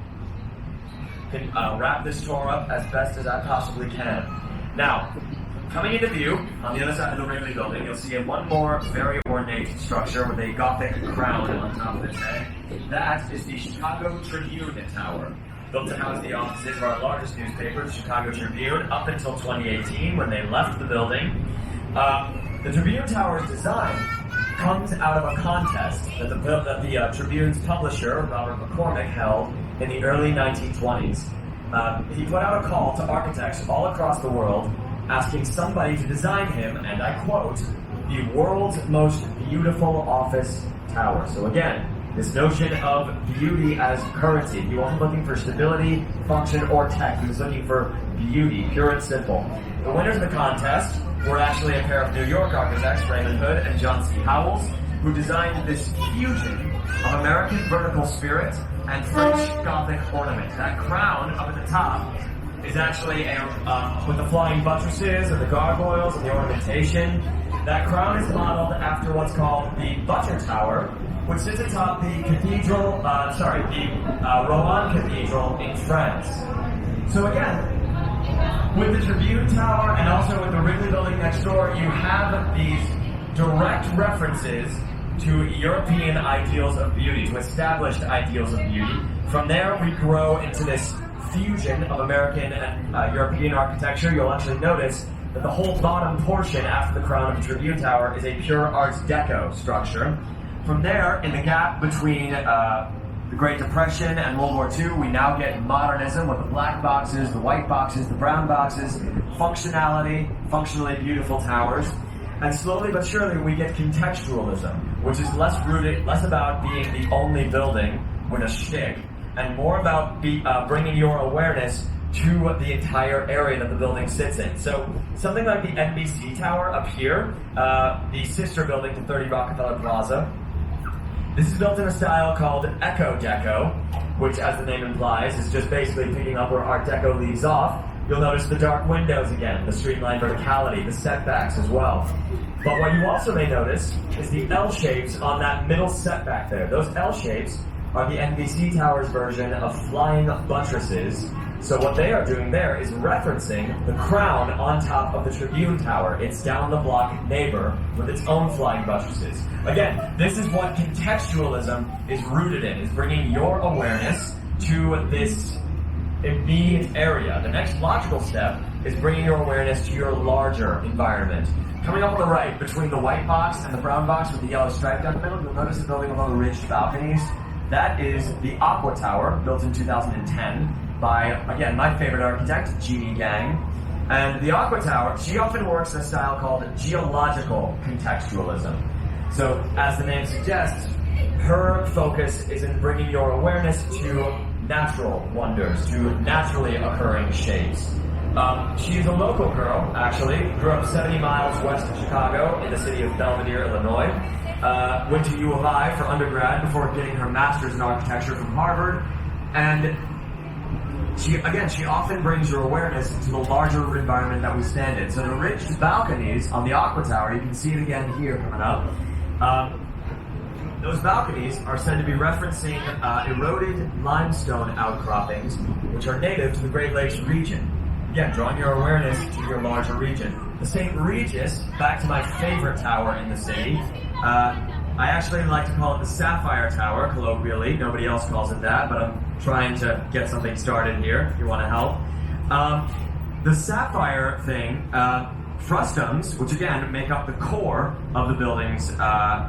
wrap this tour up as best as I possibly can. Now, coming into view, on the other side of the Wrigley building, you'll see one more very ornate structure with a Gothic crown on top of its head. That is the Chicago Tribune Tower, built to house the offices of our largest newspaper, the Chicago Tribune, up until 2018 when they left the building. The Tribune Tower's design comes out of a contest that the Tribune's publisher, Robert McCormick, held in the early 1920s. He put out a call to architects all across the world asking somebody to design him, and I quote, the world's most beautiful office tower. So again, this notion of beauty as currency. He wasn't looking for stability, function, or tech. He was looking for beauty, pure and simple. The winners of the contest were actually a pair of New York architects, Raymond Hood and John C. Howells, who designed this fusion of American vertical spirit and French Gothic ornament. That crown up at the top is actually with the flying buttresses and the gargoyles and the ornamentation. That crown is modeled after what's called the Butcher Tower, which sits atop the cathedral, Rouen Cathedral in France. So again, with the Tribune Tower and also with the Wrigley Building next door, you have these direct references to European ideals of beauty, to established ideals of beauty. From there, we grow into this fusion of American and European architecture. You'll actually notice that the whole bottom portion after the crown of the Tribune Tower is a pure Art Deco structure. From there, in the gap between the Great Depression and World War II, we now get modernism with the black boxes, the white boxes, the brown boxes, functionality, functionally beautiful towers. And slowly but surely we get contextualism, which is less about being the only building with a shtick, and more about bringing your awareness to the entire area that the building sits in. So something like the NBC Tower up here, the sister building to 30 Rockefeller Plaza. This is built in a style called Eco Deco, which, as the name implies, is just basically picking up where Art Deco leaves off. You'll notice the dark windows again, the streamlined verticality, the setbacks as well. But what you also may notice is the L shapes on that middle setback there. Those L shapes are the NBC Tower's version of flying buttresses. So what they are doing there is referencing the crown on top of the Tribune Tower, its down-the-block neighbor, with its own flying buttresses. Again, this is what contextualism is rooted in, is bringing your awareness to this immediate area. The next logical step is bringing your awareness to your larger environment. Coming up on the right, between the white box and the brown box with the yellow stripe down the middle, you'll notice a building with all the ridged balconies. That is the Aqua Tower, built in 2010. By, again, my favorite architect, Jeannie Gang. And the Aqua Tower, she often works in a style called geological contextualism. So, as the name suggests, her focus is in bringing your awareness to natural wonders, to naturally occurring shapes. She's a local girl, actually, grew up 70 miles west of Chicago in the city of Belvedere, Illinois. Went to U of I for undergrad before getting her master's in architecture from Harvard. And she often brings your awareness to the larger environment that we stand in. So the ridged balconies on the Aqua Tower, you can see it again here coming up. Those balconies are said to be referencing eroded limestone outcroppings, which are native to the Great Lakes region. Again, drawing your awareness to your larger region. The St. Regis, back to my favorite tower in the city. I actually like to call it the Sapphire Tower, colloquially. Nobody else calls it that, but I'm trying to get something started here, if you want to help. The Sapphire thing, frustums, which again make up the core of the building's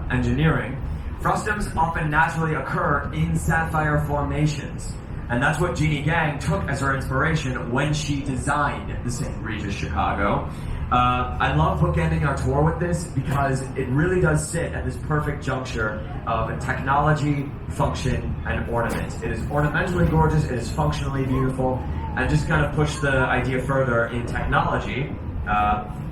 engineering, frustums often naturally occur in sapphire formations. And that's what Jeannie Gang took as her inspiration when she designed the St. Regis Chicago. I love bookending our tour with this because it really does sit at this perfect juncture of technology, function, and ornament. It is ornamentally gorgeous, it is functionally beautiful, and just kind of push the idea further in technology.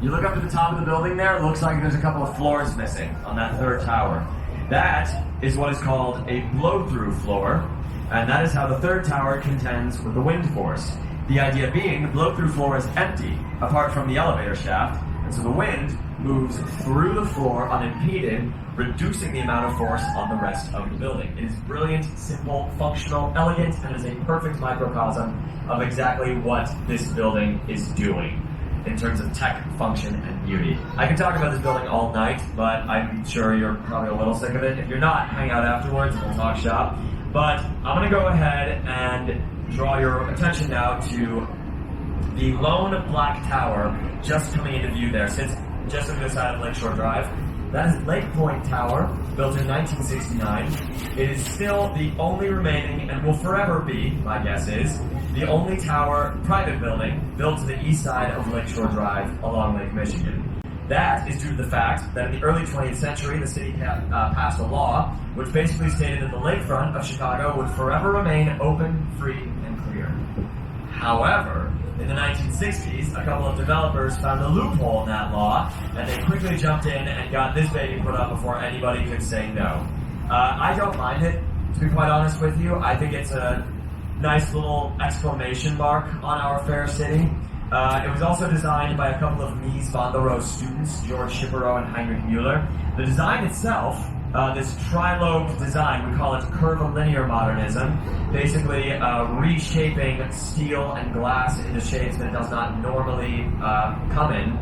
You look up to the top of the building there, it looks like there's a couple of floors missing on that third tower. That is what is called a blow-through floor, and that is how the third tower contends with the wind force. The idea being the blow-through floor is empty, apart from the elevator shaft, and so the wind moves through the floor unimpeded, reducing the amount of force on the rest of the building. It is brilliant, simple, functional, elegant, and is a perfect microcosm of exactly what this building is doing in terms of tech, function, and beauty. I could talk about this building all night, but I'm sure you're probably a little sick of it. If you're not, hang out afterwards and we'll talk shop. But I'm going to go ahead and draw your attention now to the lone black tower just coming into view there. Sits just on the side of Lakeshore Drive. That is Lake Point Tower, built in 1969. It is still the only remaining, and will forever be, my guess is, the only tower, private building, built to the east side of Lakeshore Drive along Lake Michigan. That is due to the fact that in the early 20th century, the city passed a law which basically stated that the lakefront of Chicago would forever remain open, free, and clear. However, in the 1960s, a couple of developers found a loophole in that law, and they quickly jumped in and got this baby put up before anybody could say no. I don't mind it, to be quite honest with you. I think it's a nice little exclamation mark on our fair city. It was also designed by a couple of Mies van der Rohe students, George Schipperow and Heinrich Müller. The design itself, this tri-lobe design, we call it curvilinear modernism, basically reshaping steel and glass into shapes that it does not normally come in.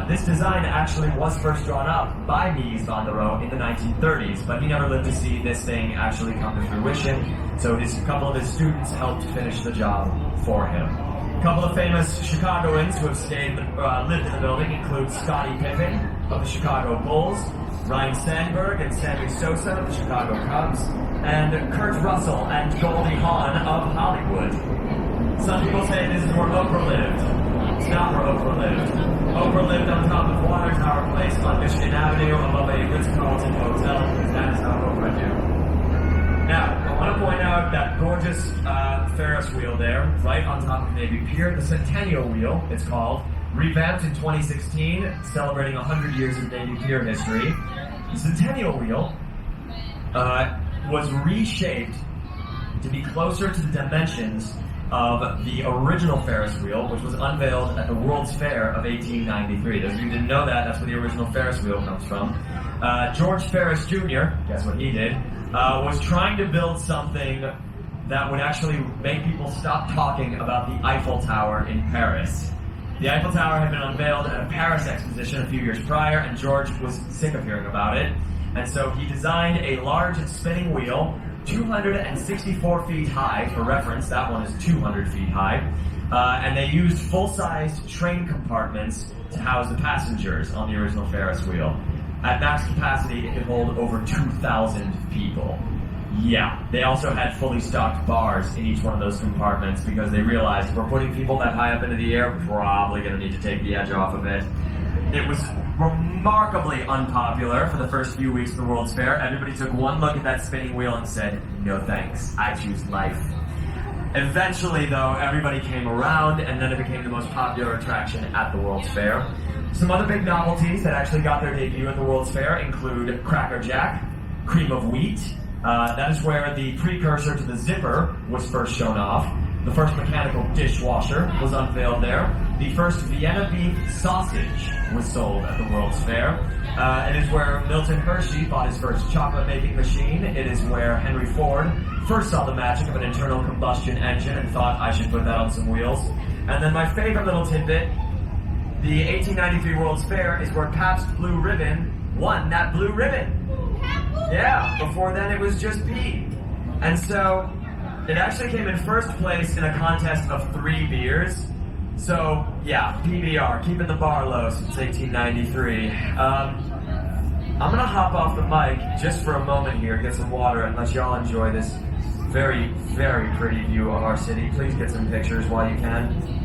This design actually was first drawn up by Mies van der Rohe in the 1930s, but he never lived to see this thing actually come to fruition, so a couple of his students helped finish the job for him. A couple of famous Chicagoans who have lived in the building include Scottie Pippen of the Chicago Bulls, Ryan Sandberg and Sammy Sosa of the Chicago Cubs, and Kurt Russell and Goldie Hawn of Hollywood. Some people say this is where Oprah lived. It's not where Oprah lived. Oprah lived on top of Water Tower Place on Michigan Avenue above a Ritz-Carlton hotel, because that is how Oprah do. Now, I want to point out that gorgeous Ferris wheel there, right on top of Navy Pier, the Centennial Wheel, it's called, revamped in 2016, celebrating 100 years of Navy Pier history. The Centennial Wheel was reshaped to be closer to the dimensions of the original Ferris wheel, which was unveiled at the World's Fair of 1893. Those of you who didn't know that, that's where the original Ferris wheel comes from. George Ferris Jr., guess what he did, was trying to build something that would actually make people stop talking about the Eiffel Tower in Paris. The Eiffel Tower had been unveiled at a Paris exposition a few years prior, and George was sick of hearing about it. And so he designed a large spinning wheel, 264 feet high. For reference, that one is 200 feet high. And they used full-sized train compartments to house the passengers on the original Ferris wheel. At max capacity, it could hold over 2,000 people. Yeah, they also had fully stocked bars in each one of those compartments because they realized if we're putting people that high up into the air, we're probably going to need to take the edge off of it. It was remarkably unpopular for the first few weeks of the World's Fair. Everybody took one look at that spinning wheel and said, no thanks, I choose life. Eventually, though, everybody came around, and then it became the most popular attraction at the World's Fair. Some other big novelties that actually got their debut at the World's Fair include Cracker Jack, Cream of Wheat. That is where the precursor to the zipper was first shown off. The first mechanical dishwasher was unveiled there. The first Vienna beef sausage was sold at the World's Fair. It is where Milton Hershey bought his first chocolate-making machine. It is where Henry Ford first saw the magic of an internal combustion engine and thought, I should put that on some wheels. And then my favorite little tidbit, the 1893 World's Fair is where Pabst Blue Ribbon won that blue ribbon. Yeah, before then it was just pee. And so, it actually came in first place in a contest of 3 beers. So, yeah, PBR, keeping the bar low since 1893. I'm gonna hop off the mic just for a moment here, get some water, and let y'all enjoy this very, very pretty view of our city. Please get some pictures while you can.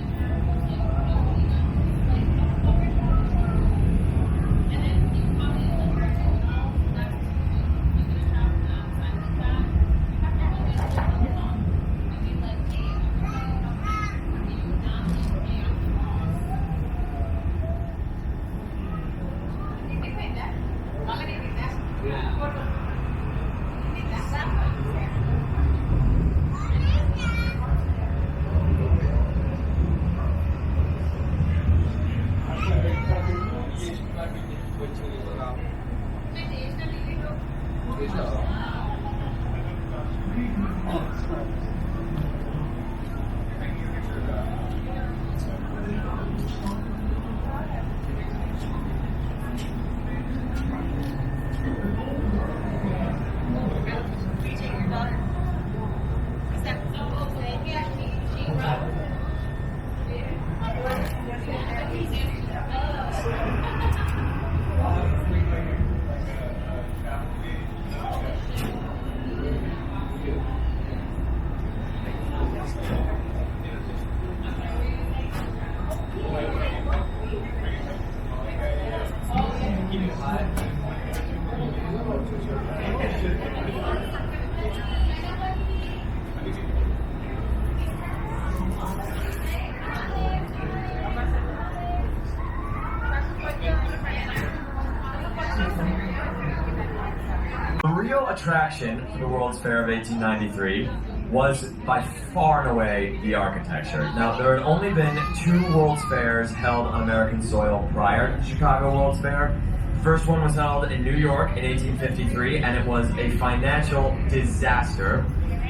central attraction for the World's Fair of 1893 was by far and away the architecture. Now, there had only been 2 World's Fairs held on American soil prior to the Chicago World's Fair. The first one was held in New York in 1853, and it was a financial disaster.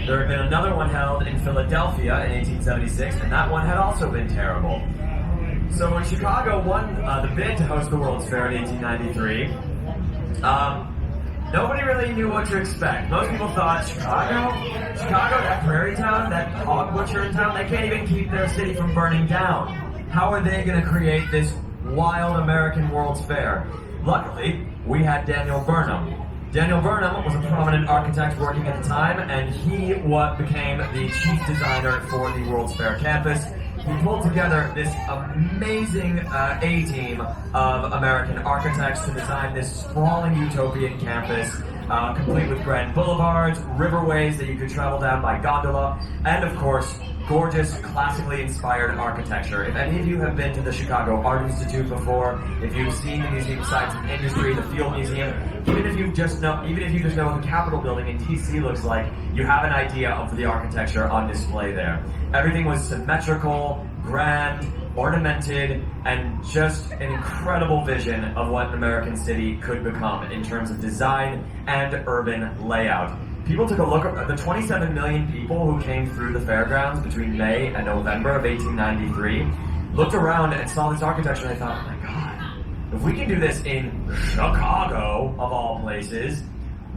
There had been another one held in Philadelphia in 1876, and that one had also been terrible. So when Chicago won the bid to host the World's Fair in 1893, nobody really knew what to expect. Most people thought, Chicago, that prairie town, that hog butcher town, they can't even keep their city from burning down. How are they going to create this wild American World's Fair? Luckily, we had Daniel Burnham. Daniel Burnham was a prominent architect working at the time, and he became the chief designer for the World's Fair campus. He pulled together this amazing A-team of American architects to design this sprawling utopian campus, complete with grand boulevards, riverways that you could travel down by gondola, and of course, gorgeous, classically inspired architecture. If any of you have been to the Chicago Art Institute before, if you've seen the Museum of Science and Industry, the Field Museum, even if you just know what the Capitol building in DC looks like, you have an idea of the architecture on display there. Everything was symmetrical, grand, ornamented, and just an incredible vision of what an American city could become in terms of design and urban layout. People took a look at the 27 million people who came through the fairgrounds between May and November of 1893, looked around and saw this architecture, and they thought, oh my God, if we can do this in Chicago, of all places,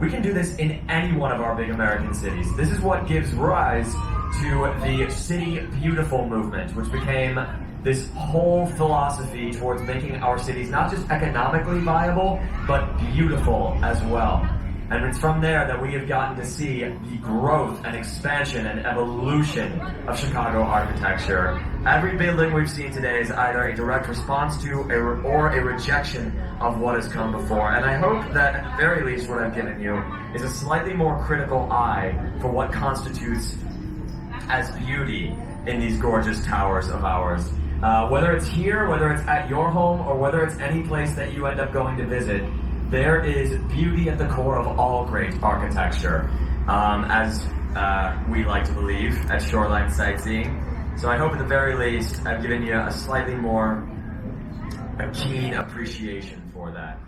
we can do this in any one of our big American cities. This is what gives rise to the City Beautiful movement, which became this whole philosophy towards making our cities not just economically viable, but beautiful as well. And it's from there that we have gotten to see the growth and expansion and evolution of Chicago architecture. Every building we've seen today is either a direct response to or a rejection of what has come before. And I hope that at the very least what I've given you is a slightly more critical eye for what constitutes as beauty in these gorgeous towers of ours. Whether it's here, whether it's at your home, or whether it's any place that you end up going to visit, there is beauty at the core of all great architecture, as we like to believe at Shoreline Sightseeing. So I hope at the very least I've given you a slightly more keen appreciation for that.